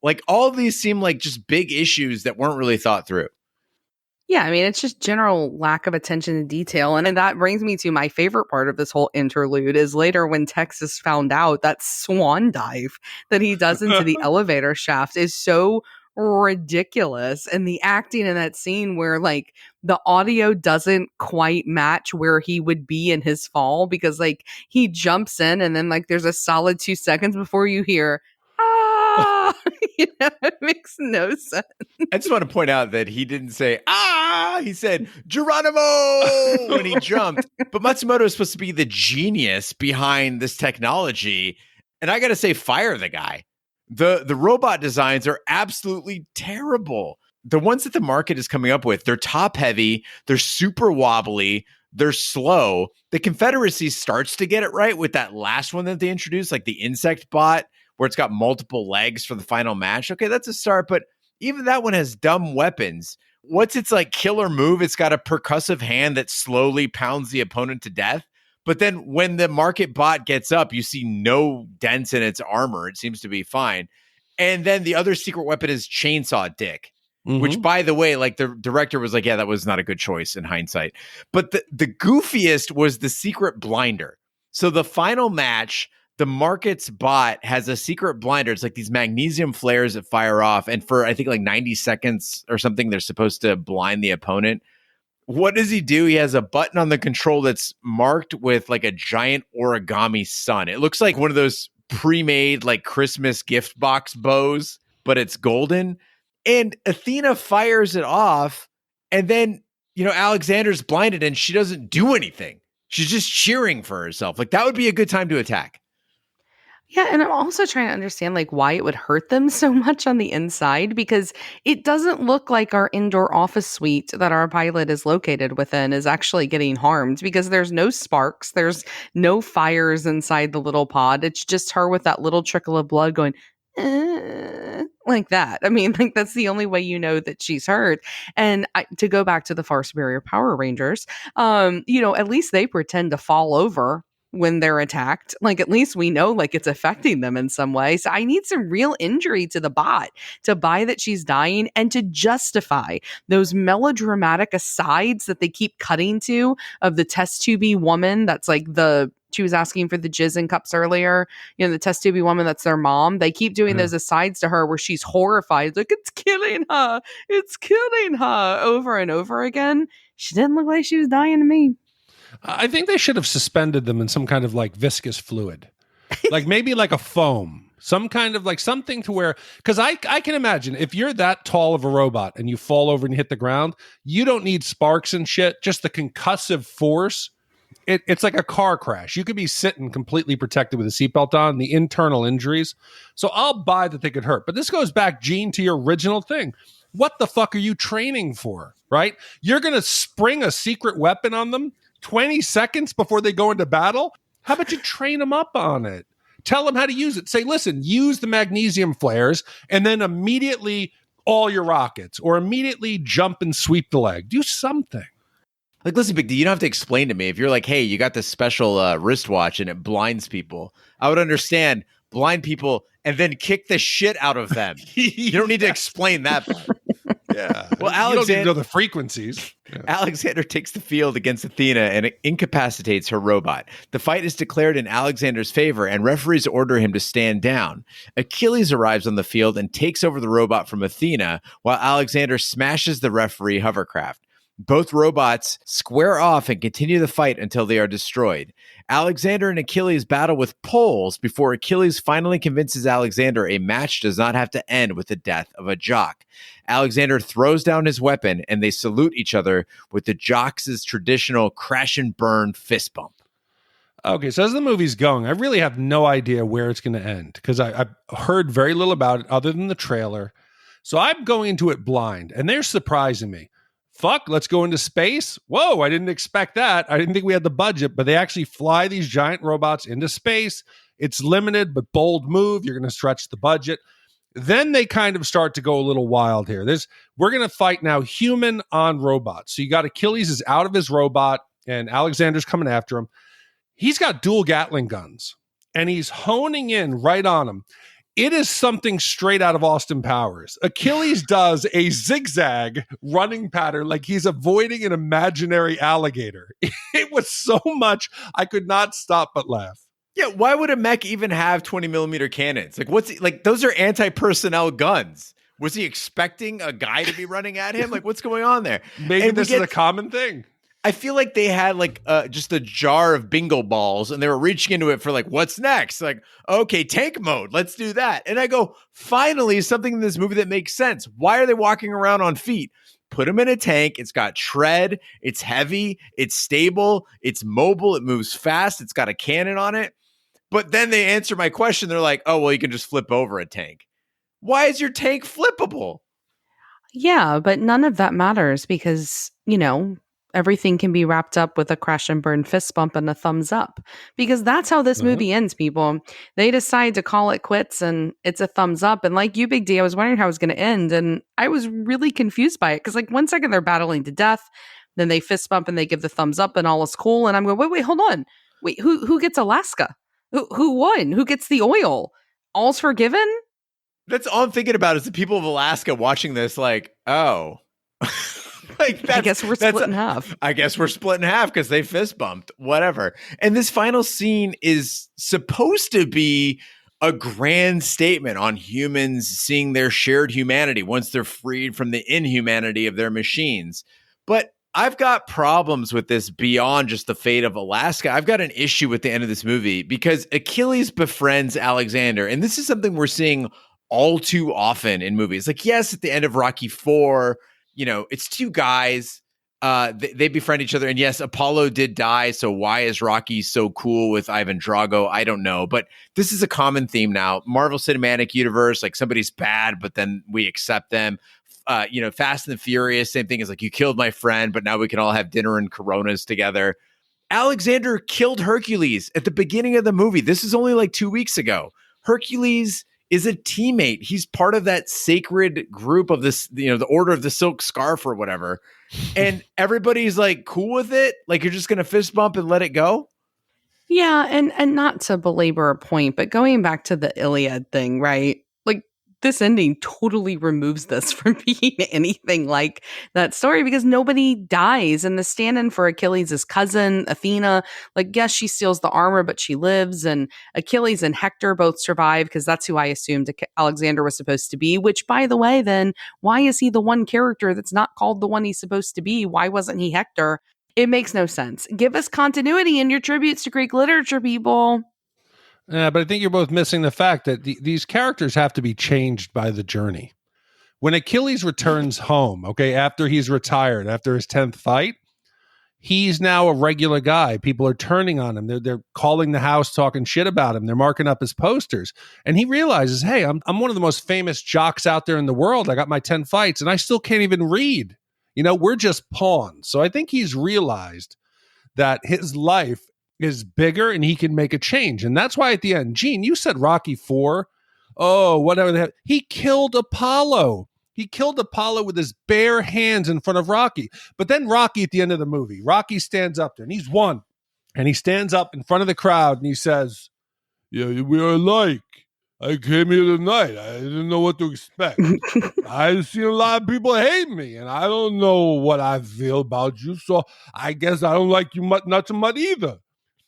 Like, all of these seem like just big issues that weren't really thought through. Yeah, I mean, it's just general lack of attention to detail. And that brings me to my favorite part of this whole interlude is later when Texas found out that swan dive that he does into the elevator shaft is so ridiculous. And the acting in that scene where, like, the audio doesn't quite match where he would be in his fall, because, like, he jumps in and then, like, there's a solid 2 seconds before you hear, it makes no sense. I just want to point out that he didn't say, he said, Geronimo, when he jumped. But Matsumoto is supposed to be the genius behind this technology. And I got to say, fire the guy. The robot designs are absolutely terrible. The ones that the market is coming up with, they're top heavy, they're super wobbly, they're slow. The Confederacy starts to get it right with that last one that they introduced, like the insect bot, where it's got multiple legs for the final match. Okay, that's a start, but even that one has dumb weapons. What's its like killer move? It's got a percussive hand that slowly pounds the opponent to death. But then when the market bot gets up, you see no dents in its armor. It seems to be fine. And then the other secret weapon is Chainsaw Dick, which, by the way, like the director was like, yeah, that was not a good choice in hindsight. But the goofiest was the secret blinder. So the final match, the market's bot has a secret blinder. It's like these magnesium flares that fire off. And for, I think, like 90 seconds or something, they're supposed to blind the opponent. What does he do? He has a button on the control that's marked with like a giant origami sun. It looks like one of those pre-made like Christmas gift box bows, but it's golden. And Athena fires it off. And then, Alexander's blinded and she doesn't do anything. She's just cheering for herself. Like, that would be a good time to attack. Yeah, and I'm also trying to understand like why it would hurt them so much on the inside, because it doesn't look like our indoor office suite that our pilot is located within is actually getting harmed, because there's no sparks, there's no fires inside the little pod. It's just her with that little trickle of blood going like that. I mean, like that's the only way you know that she's hurt. And to go back to the far superior Power Rangers, at least they pretend to fall over when they're attacked. Like at least we know like it's affecting them in some way. So I need some real injury to the bot to buy that she's dying and to justify those melodramatic asides that they keep cutting to of the test tubey woman that's like she was asking for the jizz in cups earlier, the test tubey woman that's their mom. They keep doing those asides to her where she's horrified, like it's killing her over and over again. She didn't look like she was dying to me. I think they should have suspended them in some kind of like viscous fluid, like maybe like a foam, some kind of like something to where, because I can imagine if you're that tall of a robot and you fall over and you hit the ground, you don't need sparks and shit, just the concussive force. It's like a car crash. You could be sitting completely protected with a seatbelt on, the internal injuries. So I'll buy that they could hurt. But this goes back, Gene, to your original thing. What the fuck are you training for, right? You're going to spring a secret weapon on them 20 seconds before they go into battle? How about you train them up on it? Tell them how to use it. Say, listen, use the magnesium flares and then immediately all your rockets, or immediately jump and sweep the leg. Do something. Like, listen, Big D, you don't have to explain to me. If you're like, hey, you got this special wristwatch and it blinds people, I would understand blind people and then kick the shit out of them. You don't need to explain that part. Yeah. Well, you don't need to know the frequencies. Yeah. Alexander takes the field against Athena and incapacitates her robot. The fight is declared in Alexander's favor, and referees order him to stand down. Achilles arrives on the field and takes over the robot from Athena, while Alexander smashes the referee hovercraft. Both robots square off and continue the fight until they are destroyed. Alexander and Achilles battle with poles before Achilles finally convinces Alexander a match does not have to end with the death of a jock. Alexander throws down his weapon and they salute each other with the jocks' traditional crash and burn fist bump. Okay, so as the movie's going, I really have no idea where it's going to end because I've heard very little about it other than the trailer. So I'm going into it blind, and they're surprising me. Fuck, let's go into space. Whoa, I didn't expect that. I didn't think we had the budget, but they actually fly these giant robots into space. It's limited, but bold move. You're going to stretch the budget. Then they kind of start to go a little wild here. We're going to fight now human on robot. So you got Achilles is out of his robot, and Alexander's coming after him. He's got dual Gatling guns, and he's honing in right on him. It is something straight out of Austin Powers. Achilles does a zigzag running pattern like he's avoiding an imaginary alligator. It was so much, I could not stop but laugh. Yeah, why would a mech even have 20 millimeter cannons? Like, those are anti-personnel guns. Was he expecting a guy to be running at him? Like, what's going on there? Maybe this is a common thing. I feel like they had just a jar of bingo balls and they were reaching into it for like, what's next? Like, okay, tank mode. Let's do that. And I go, finally, something in this movie that makes sense. Why are they walking around on feet? Put them in a tank. It's got tread. It's heavy. It's stable. It's mobile. It moves fast. It's got a cannon on it. But then they answer my question. They're like, oh, well, you can just flip over a tank. Why is your tank flippable? Yeah, but none of that matters because, everything can be wrapped up with a crash and burn fist bump and a thumbs up, because that's how this movie ends, people. They decide to call it quits and it's a thumbs up. And like you, Big D, I was wondering how it was going to end. And I was really confused by it because like 1 second they're battling to death, then they fist bump and they give the thumbs up and all is cool. And I'm going, wait, hold on. Wait, who gets Alaska? Who won? Who gets the oil? All's forgiven? That's all I'm thinking about is the people of Alaska watching this like, oh. Like I guess we're split in half. I guess we're split in half because they fist bumped, whatever. And this final scene is supposed to be a grand statement on humans seeing their shared humanity once they're freed from the inhumanity of their machines. But I've got problems with this beyond just the fate of Alaska. I've got an issue with the end of this movie because Achilles befriends Alexander. And this is something we're seeing all too often in movies. Like, yes, at the end of Rocky IV, it's two guys. They befriend each other. And yes, Apollo did die. So why is Rocky so cool with Ivan Drago? I don't know. But this is a common theme now. Marvel Cinematic Universe, like somebody's bad, but then we accept them. Fast and the Furious, same thing as like, you killed my friend, but now we can all have dinner and Coronas together. Alexander killed Hercules at the beginning of the movie. This is only like 2 weeks ago. Hercules is a teammate. He's part of that sacred group of this, the Order of the Silk Scarf or whatever. And everybody's like cool with it. Like, you're just going to fist bump and let it go. Yeah. And not to belabor a point, but going back to the Iliad thing, right? Like, this ending totally removes this from being anything like that story because nobody dies. And the stand-in for Achilles' cousin, Athena, like, yes, she steals the armor, but she lives. And Achilles and Hector both survive because that's who I assumed Alexander was supposed to be, which, by the way, then why is he the one character that's not called the one he's supposed to be? Why wasn't he Hector? It makes no sense. Give us continuity in your tributes to Greek literature, people. Yeah, but I think you're both missing the fact that these characters have to be changed by the journey. When Achilles returns home, okay, after he's retired, after his 10th fight, he's now a regular guy. People are turning on him. They're calling the house, talking shit about him. They're marking up his posters. And he realizes, hey, I'm one of the most famous jocks out there in the world. I got my 10 fights and I still can't even read. We're just pawns. So I think he's realized that his life is bigger and he can make a change. And that's why at the end, Gene, you said Rocky IV. Oh, whatever. He killed Apollo. He killed Apollo with his bare hands in front of Rocky. But then Rocky at the end of the movie, Rocky stands up there and he's won. And he stands up in front of the crowd and he says, yeah, we are alike. I came here tonight. I didn't know what to expect. I've seen a lot of people hate me, and I don't know what I feel about you, so I guess I don't like you not so much either.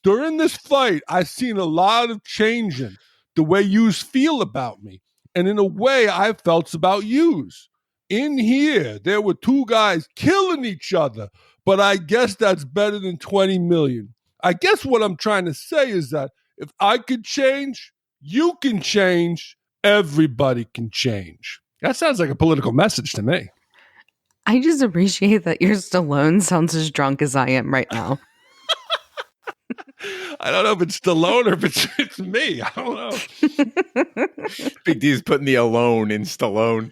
During this fight, I've seen a lot of changing the way yous feel about me, and in a way, I felt about yous. In here, there were two guys killing each other, but I guess that's better than 20 million. I guess what I'm trying to say is that if I could change, you can change, everybody can change. That sounds like a political message to me. I just appreciate that your Stallone sounds as drunk as I am right now. I don't know if it's Stallone or if it's me. I don't know. Big D's putting the alone in Stallone.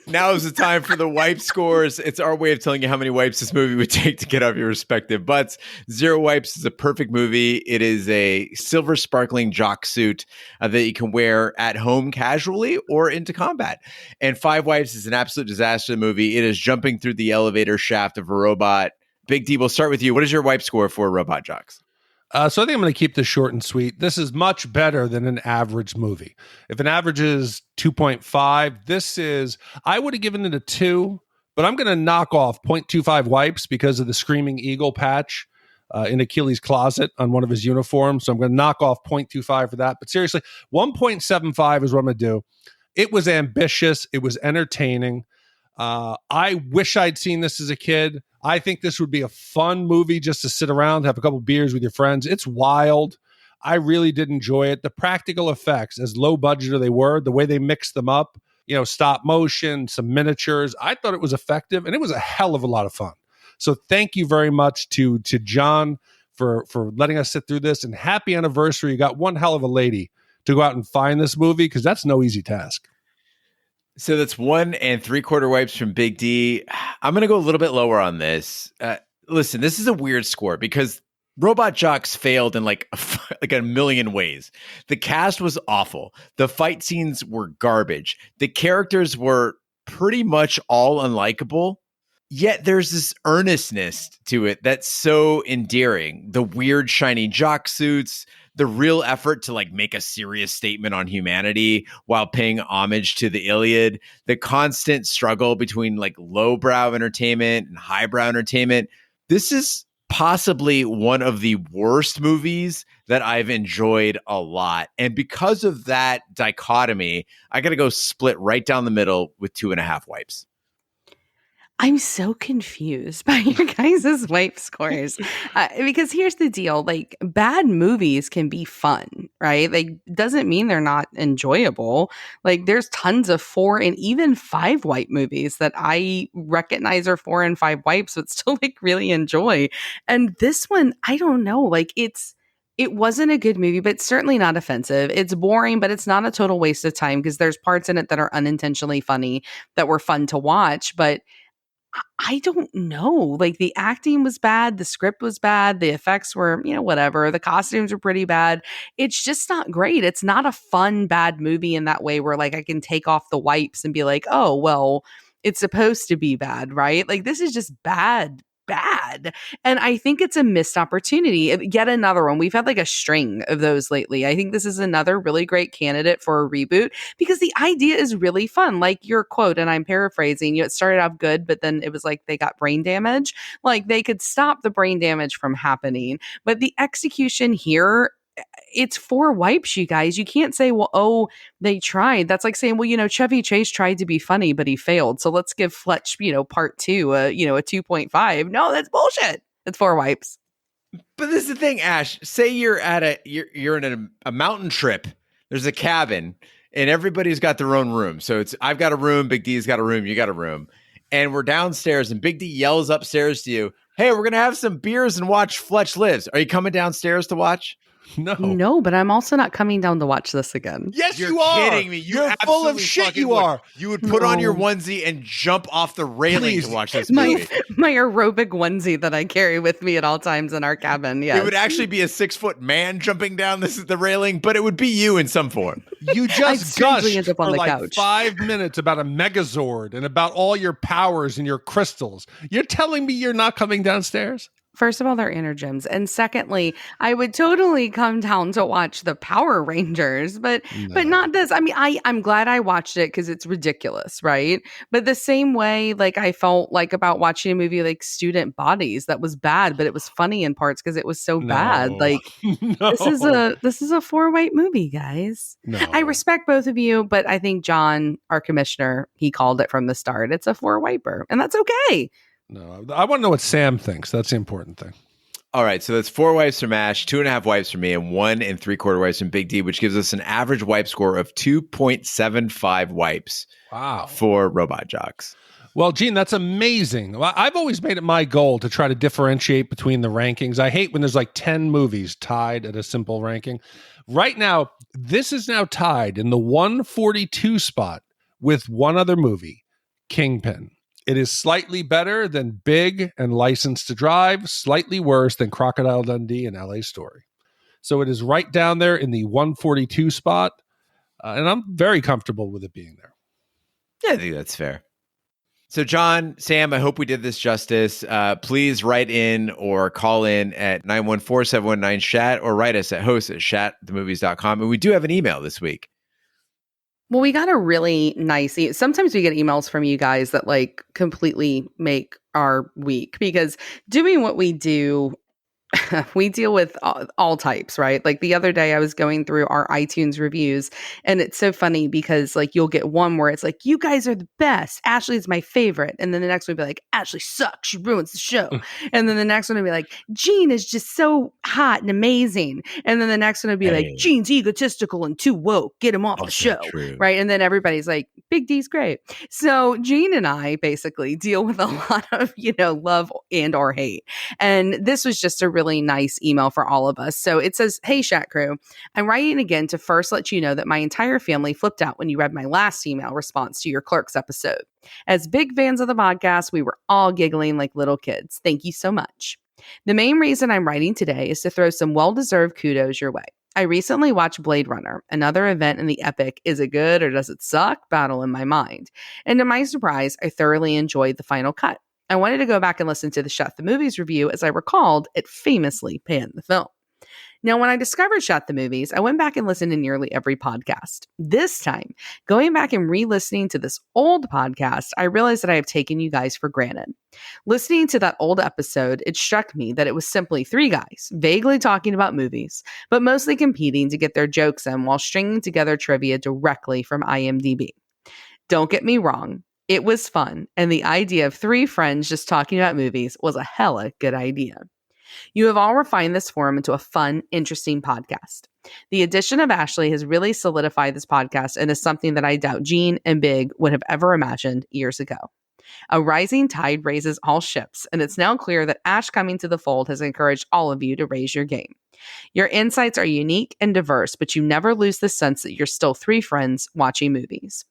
Now is the time for the wipe scores. It's our way of telling you how many wipes this movie would take to get off your respective butts. 0 wipes is a perfect movie. It is a silver sparkling jock suit that you can wear at home casually or into combat. And 5 wipes is an absolute disaster movie. It is jumping through the elevator shaft of a robot. Big D, we'll start with you. What is your wipe score for Robot Jocks? So I think I'm going to keep this short and sweet. This is much better than an average movie. If an average is 2.5, this is, I would have given it a 2, but I'm going to knock off 0.25 wipes because of the Screaming Eagle patch in Achilles' closet on one of his uniforms. So I'm going to knock off 0.25 for that. But seriously, 1.75 is what I'm going to do. It was ambitious. It was entertaining. I wish I'd seen this as a kid. I think this would be a fun movie just to sit around, have a couple beers with your friends. It's wild. I really did enjoy it. The practical effects, as low budget as they were, the way they mixed them up, stop motion, some miniatures, I thought it was effective, and it was a hell of a lot of fun. So thank you very much to John for letting us sit through this, and happy anniversary. You got one hell of a lady to go out and find this movie, because that's no easy task. So that's 1 3/4 wipes from Big D. I'm going to go a little bit lower on this. Listen, this is a weird score because Robot Jocks failed in like a million ways. The cast was awful. The fight scenes were garbage. The characters were pretty much all unlikable. Yet there's this earnestness to it that's so endearing. The weird shiny jock suits, the real effort to like make a serious statement on humanity while paying homage to the Iliad, the constant struggle between like lowbrow entertainment and highbrow entertainment. This is possibly one of the worst movies that I've enjoyed a lot. And because of that dichotomy, I got to go split right down the middle with 2.5 wipes. I'm so confused by your guys' wipe scores because here's the deal: like, bad movies can be fun, right? Like, doesn't mean they're not enjoyable. Like, there's tons of 4 and even 5 wipe movies that I recognize are 4 and 5 wipes, but still like really enjoy. And this one, I don't know, like it wasn't a good movie, but it's certainly not offensive. It's boring, but it's not a total waste of time because there's parts in it that are unintentionally funny that were fun to watch, but I don't know. Like, the acting was bad, the script was bad, the effects were, whatever. The costumes were pretty bad. It's just not great. It's not a fun, bad movie in that way where like I can take off the wipes and be like, oh, well, it's supposed to be bad, right? Like, this is just bad. And I think it's a missed opportunity. Yet another one. We've had like a string of those lately. I think this is another really great candidate for a reboot because the idea is really fun. Like your quote, and I'm paraphrasing, it started off good, but then it was like they got brain damage. Like they could stop the brain damage from happening. But the execution here, it's 4 wipes, you guys. You can't say, well, oh, they tried. That's like saying, well, Chevy Chase tried to be funny, but he failed. So let's give Fletch, part 2, a 2.5. No, that's bullshit. It's 4 wipes. But this is the thing, Ash. Say you're at you're in a mountain trip. There's a cabin, and everybody's got their own room. So I've got a room, Big D's got a room, you got a room, and we're downstairs, and Big D yells upstairs to you, "Hey, we're gonna have some beers and watch Fletch Lives. Are you coming downstairs to watch?" No, but I'm also not coming down to watch this again. Yes, You're you are. kidding me. You're full of shit. You are. You would put on your onesie and jump off the railing to watch this my movie. My aerobic onesie that I carry with me at all times in our cabin. Yeah, it would actually be a 6-foot man jumping down the railing, but it would be you in some form. You just gushed end up on for the like couch. 5 minutes about a Megazord and about all your powers and your crystals. You're telling me you're not coming downstairs? First of all, they're Energems. And secondly, I would totally come down to watch the Power Rangers, but not this. I mean, I'm glad I watched it because it's ridiculous, right? But the same way, like I felt like about watching a movie like Student Bodies that was bad, but it was funny in parts because it was so bad. Like this is a 4 wipe movie, guys. No. I respect both of you, but I think John, our commissioner, he called it from the start. It's a 4 wiper, and that's okay. No, I want to know what Sam thinks. That's the important thing. All right, so that's 4 wipes from Ash, 2.5 wipes from me, and 1 3/4 wipes from Big D, which gives us an average wipe score of 2.75 wipes. Wow. For Robot Jocks. Well, Gene, that's amazing. Well, I've always made it my goal to try to differentiate between the rankings. I hate when there's like 10 movies tied at a simple ranking. Right now, this is now tied in the 142 spot with one other movie, Kingpin. It is slightly better than Big and License to Drive, slightly worse than Crocodile Dundee and LA Story. So it is right down there in the 142 spot, and I'm very comfortable with it being there. Yeah, I think that's fair. So John, Sam, I hope we did this justice. Please write in or call in at 914-719-SHAT or write us at host@shatthemovies.com. And we do have an email this week. Well, we got a really nice sometimes we get emails from you guys that like completely make our week because doing what we do, we deal with all types, right? Like the other day I was going through our iTunes reviews and it's so funny because like you'll get one where it's like, you guys are the best. Ashley's my favorite. And then the next one will be like, Ashley sucks. She ruins the show. And then the next one will be like, Gene is just so hot and amazing. And then the next one will be like, Gene's egotistical and too woke. Get him off the show. True. Right. And then everybody's like, Big D's great. So Gene and I basically deal with a lot of, love and or hate. And this was just a really nice email for all of us. So it says, hey, Shat Crew, I'm writing again to first let you know that my entire family flipped out when you read my last email response to your Clerks episode. As big fans of the podcast, we were all giggling like little kids. Thank you so much. The main reason I'm writing today is to throw some well-deserved kudos your way. I recently watched Blade Runner, another event in the epic is it good or does it suck battle in my mind. And to my surprise, I thoroughly enjoyed the final cut. I wanted to go back and listen to the Shat The Movies review as I recalled it famously panned the film. Now, when I discovered Shat The Movies, I went back and listened to nearly every podcast. This time, going back and re-listening to this old podcast, I realized that I have taken you guys for granted. Listening to that old episode, it struck me that it was simply three guys, vaguely talking about movies, but mostly competing to get their jokes in while stringing together trivia directly from IMDb. Don't get me wrong, it was fun, and the idea of three friends just talking about movies was a hella good idea. You have all refined this forum into a fun, interesting podcast. The addition of Ashley has really solidified this podcast and is something that I doubt Gene and Big would have ever imagined years ago. A rising tide raises all ships, and it's now clear that Ash coming to the fold has encouraged all of you to raise your game. Your insights are unique and diverse, but you never lose the sense that you're still three friends watching movies.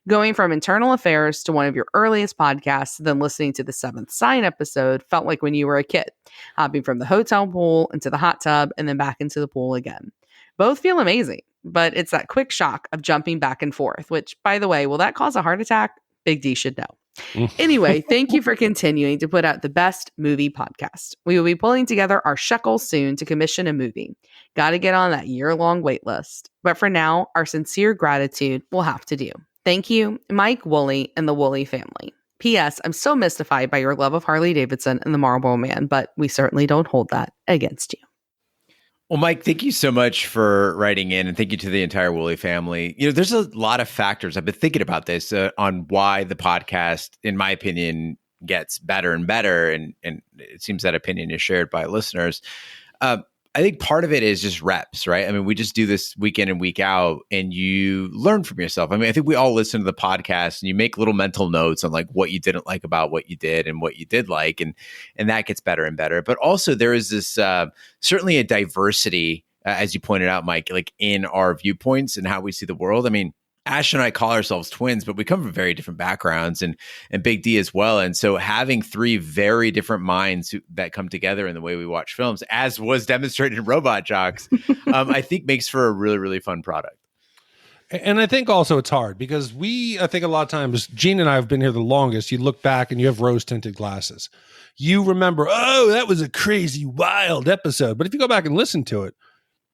Going from internal affairs to one of your earliest podcasts, then listening to the Seventh Sign episode felt like when you were a kid, hopping from the hotel pool into the hot tub and then back into the pool again. Both feel amazing, but it's that quick shock of jumping back and forth, which, by the way, will that cause a heart attack? Big D should know. Anyway, thank you for continuing to put out the best movie podcast. We will be pulling together our shekels soon to commission a movie. Got to get on that year-long wait list. But for now, our sincere gratitude will have to do. Thank you, Mike, Wooly, and the Wooly family. P.S. I'm so mystified by your love of Harley Davidson and the Marlboro Man, but we certainly don't hold that against you. Well, Mike, thank you so much for writing in, and thank you to the entire Wooly family. You know, there's a lot of factors. I've been thinking about this on why the podcast, in my opinion, gets better and better, and it seems that opinion is shared by listeners. I think part of it is just reps, right? I mean, we just do this week in and week out, and you learn from yourself. I mean, I think we all listen to the podcast and you make little mental notes on like what you didn't like about what you did and what you did like, and that gets better and better. But also there is this certainly a diversity, as you pointed out, Mike, like in our viewpoints and how we see the world. I mean, Ash and I call ourselves twins, but we come from very different backgrounds, and Big D as well. And so having three very different minds that come together in the way we watch films, as was demonstrated in Robot Jocks, I think makes for a really, really fun product. And I think also it's hard because I think a lot of times, Gene and I have been here the longest. You look back and you have rose-tinted glasses. You remember, oh, that was a crazy, wild episode. But if you go back and listen to it,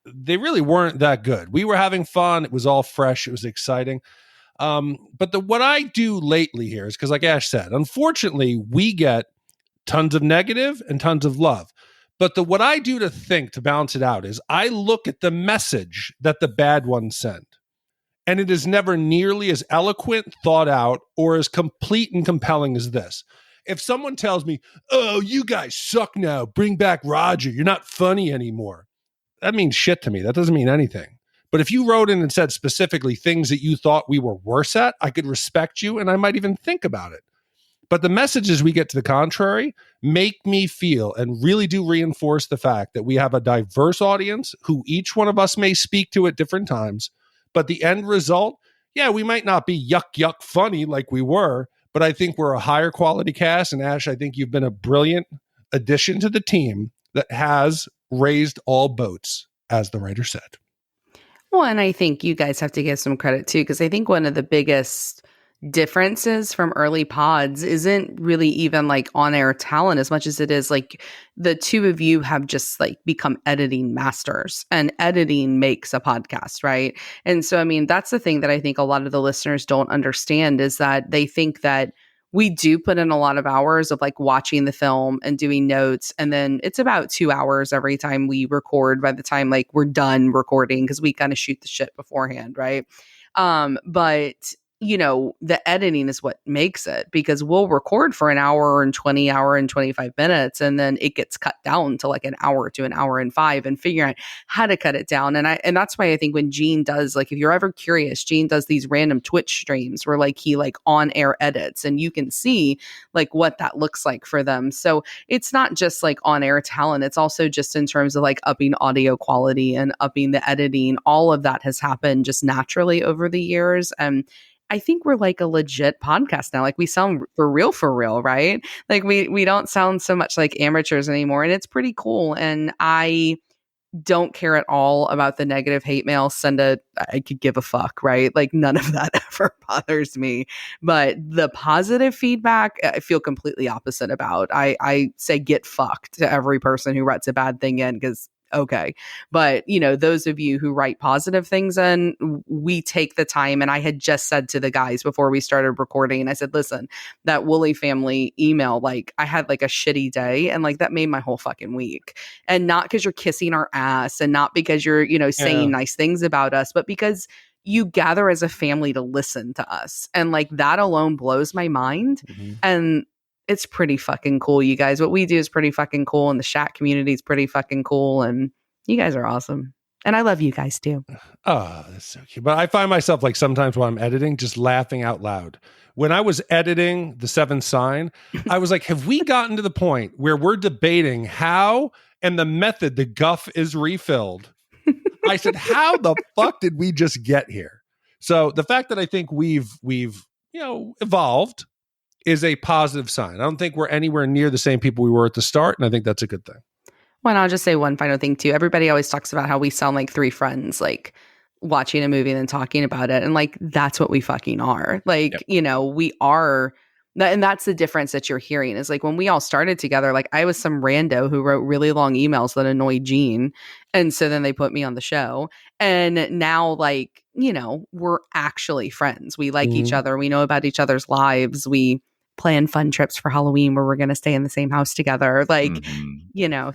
they really weren't that good. We were having fun. It was all fresh. It was exciting. But what I do lately here is because, like Ash said, unfortunately, we get tons of negative and tons of love. But what I do to balance it out is I look at the message that the bad ones send. And it is never nearly as eloquent, thought out, or as complete and compelling as this. If someone tells me, oh, you guys suck now, bring back Roger, you're not funny anymore, that means shit to me. That doesn't mean anything. But if you wrote in and said specifically things that you thought we were worse at, I could respect you and I might even think about it. But the messages we get to the contrary make me feel and really do reinforce the fact that we have a diverse audience who each one of us may speak to at different times. But the end result, yeah, we might not be yuck funny like we were, but I think we're a higher quality cast. And Ash, I think you've been a brilliant addition to the team that has raised all boats, as the writer said. Well, and I think you guys have to give some credit too, because I think one of the biggest differences from early pods isn't really even like on-air talent as much as it is like the two of you have just like become editing masters, and editing makes a podcast, right? And so, I mean, that's the thing that I think a lot of the listeners don't understand is that they think that we do put in a lot of hours of like watching the film and doing notes. And then it's about 2 hours every time we record by the time like we're done recording, because we kind of shoot the shit beforehand. Right. But you know, the editing is what makes it, because we'll record for an hour and 25 minutes, and then it gets cut down to like an hour to an hour and 5, and figuring out how to cut it down. And that's why I think when Gene does, like, if you're ever curious, Gene does these random Twitch streams where like he like on air edits, and you can see like what that looks like for them. So it's not just like on air talent. It's also just in terms of like upping audio quality and upping the editing. All of that has happened just naturally over the years. And I think we're like a legit podcast now. Like we sound for real, right? Like we don't sound so much like amateurs anymore, and it's pretty cool. And I don't care at all about the negative hate mail. I could give a fuck, right? Like none of that ever bothers me. But the positive feedback, I feel completely opposite about. I say get fucked to every person who writes a bad thing in, because okay. But, those of you who write positive things in, we take the time. And I had just said to the guys before we started recording, and I said, listen, that Woolley family email, like I had like a shitty day, and like that made my whole fucking week. And not because you're kissing our ass, and not because you're, saying nice things about us, but because you gather as a family to listen to us. And like that alone blows my mind. Mm-hmm. And it's pretty fucking cool, you guys. What we do is pretty fucking cool, and the Shat community is pretty fucking cool, and you guys are awesome. And I love you guys too. Oh, that's so cute. But I find myself like sometimes while I'm editing, just laughing out loud. When I was editing The Seventh Sign, I was like, have we gotten to the point where we're debating how and the method the guff is refilled? I said, how the fuck did we just get here? So the fact that I think we've evolved is a positive sign. I don't think we're anywhere near the same people we were at the start, and I think that's a good thing. Well, and I'll just say one final thing too. Everybody always talks about how we sound like three friends, like watching a movie and then talking about it, and like that's what we fucking are. Like, we are. And that's the difference that you're hearing is like when we all started together, like I was some rando who wrote really long emails that annoyed Gene. And so then they put me on the show. And now like, we're actually friends. We like each other. We know about each other's lives. We plan fun trips for Halloween where we're going to stay in the same house together. Like,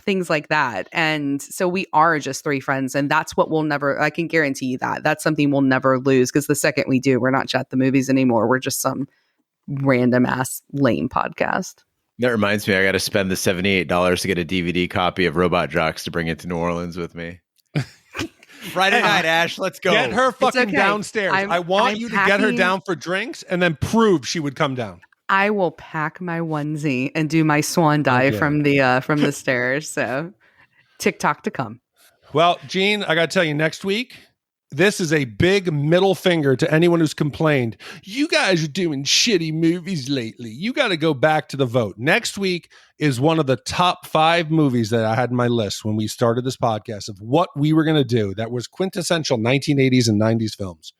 things like that. And so we are just three friends. And that's what we'll never, I can guarantee you that. That's something we'll never lose. Because the second we do, we're not Shat the Movies anymore. We're just some random ass lame podcast. That reminds me, I got to spend the $78 to get a DVD copy of Robot Jocks to bring it to New Orleans with me. Friday night, Ash, let's go. Get her fucking downstairs. I want you to get her down for drinks and then prove she would come down. I will pack my onesie and do my swan dive from the stairs. So TikTok to come. Well, Gene, I got to tell you, next week, this is a big middle finger to anyone who's complained. You guys are doing shitty movies lately. You got to go back to the vote. Next week is one of the top 5 movies that I had in my list when we started this podcast of what we were going to do. That was quintessential 1980s and 90s films.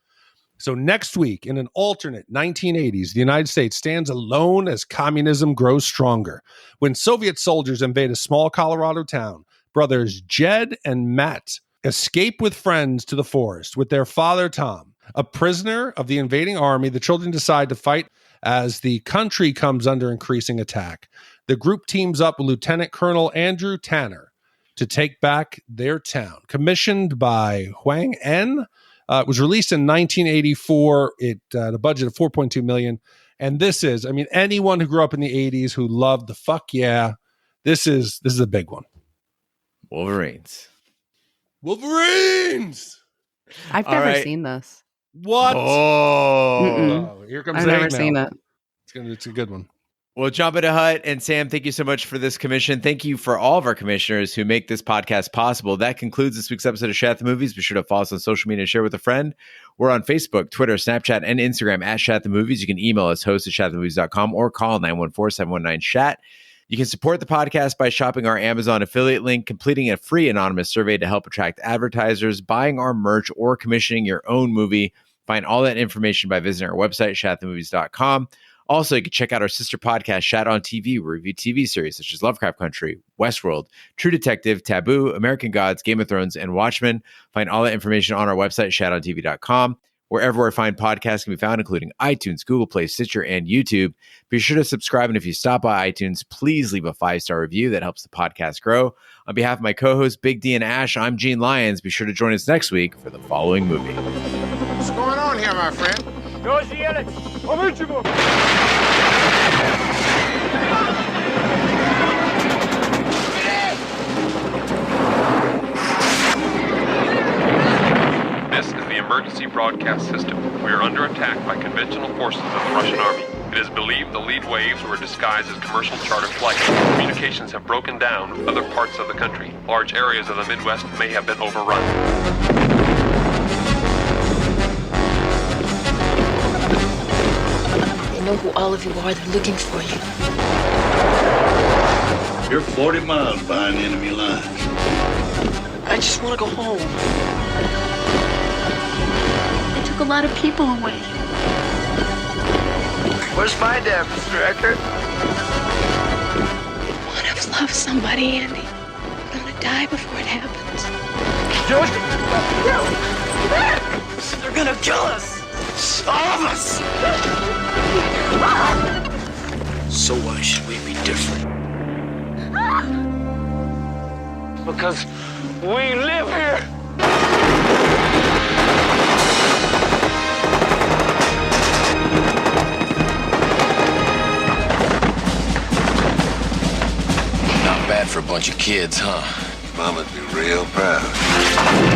So next week, in an alternate 1980s, the United States stands alone as communism grows stronger. When Soviet soldiers invade a small Colorado town, brothers Jed and Matt escape with friends to the forest with their father, Tom. A prisoner of the invading army, the children decide to fight as the country comes under increasing attack. The group teams up with Lieutenant Colonel Andrew Tanner to take back their town. Commissioned by Huang N. It was released in 1984. It had a budget of $4.2 million. And this is, anyone who grew up in the 80s who loved the fuck yeah, this is a big one. Wolverines. I've never seen this. What? Oh, here comes I've never seen it. It's a good one. Well, Jabba the Hutt and Sam, thank you so much for this commission. Thank you for all of our commissioners who make this podcast possible. That concludes this week's episode of Shat the Movies. Be sure to follow us on social media and share with a friend. We're on Facebook, Twitter, Snapchat, and Instagram at Shat the Movies. You can email us, host@shatthemovies.com, or call 914-719-SHAT. You can support the podcast by shopping our Amazon affiliate link, completing a free anonymous survey to help attract advertisers, buying our merch, or commissioning your own movie. Find all that information by visiting our website, shatthemovies.com. Also, you can check out our sister podcast, Shat on TV. We review TV series such as Lovecraft Country, Westworld, True Detective, Taboo, American Gods, Game of Thrones, and Watchmen. Find all that information on our website, shatontv.com. Wherever our fine podcasts can be found, including iTunes, Google Play, Stitcher, and YouTube. Be sure to subscribe, and if you stop by iTunes, please leave a 5-star review. That helps the podcast grow. On behalf of my co-hosts, Big D and Ash, I'm Gene Lyons. Be sure to join us next week for the following movie. What's going on here, my friend? This is the emergency broadcast system. We are under attack by conventional forces of the Russian army. It is believed the lead waves were disguised as commercial charter flights. Communications have broken down with other parts of the country. Large areas of the Midwest may have been overrun. They know who all of you are. They're looking for you. You're 40 miles behind enemy lines. I just want to go home. They took a lot of people away. Where's my dad, Mr. Eckert? I want to love somebody, Andy. I'm gonna die before it happens. They're gonna kill us! All of us! So why should we be different? Because we live here! Not bad for a bunch of kids, huh? Mama'd be real proud.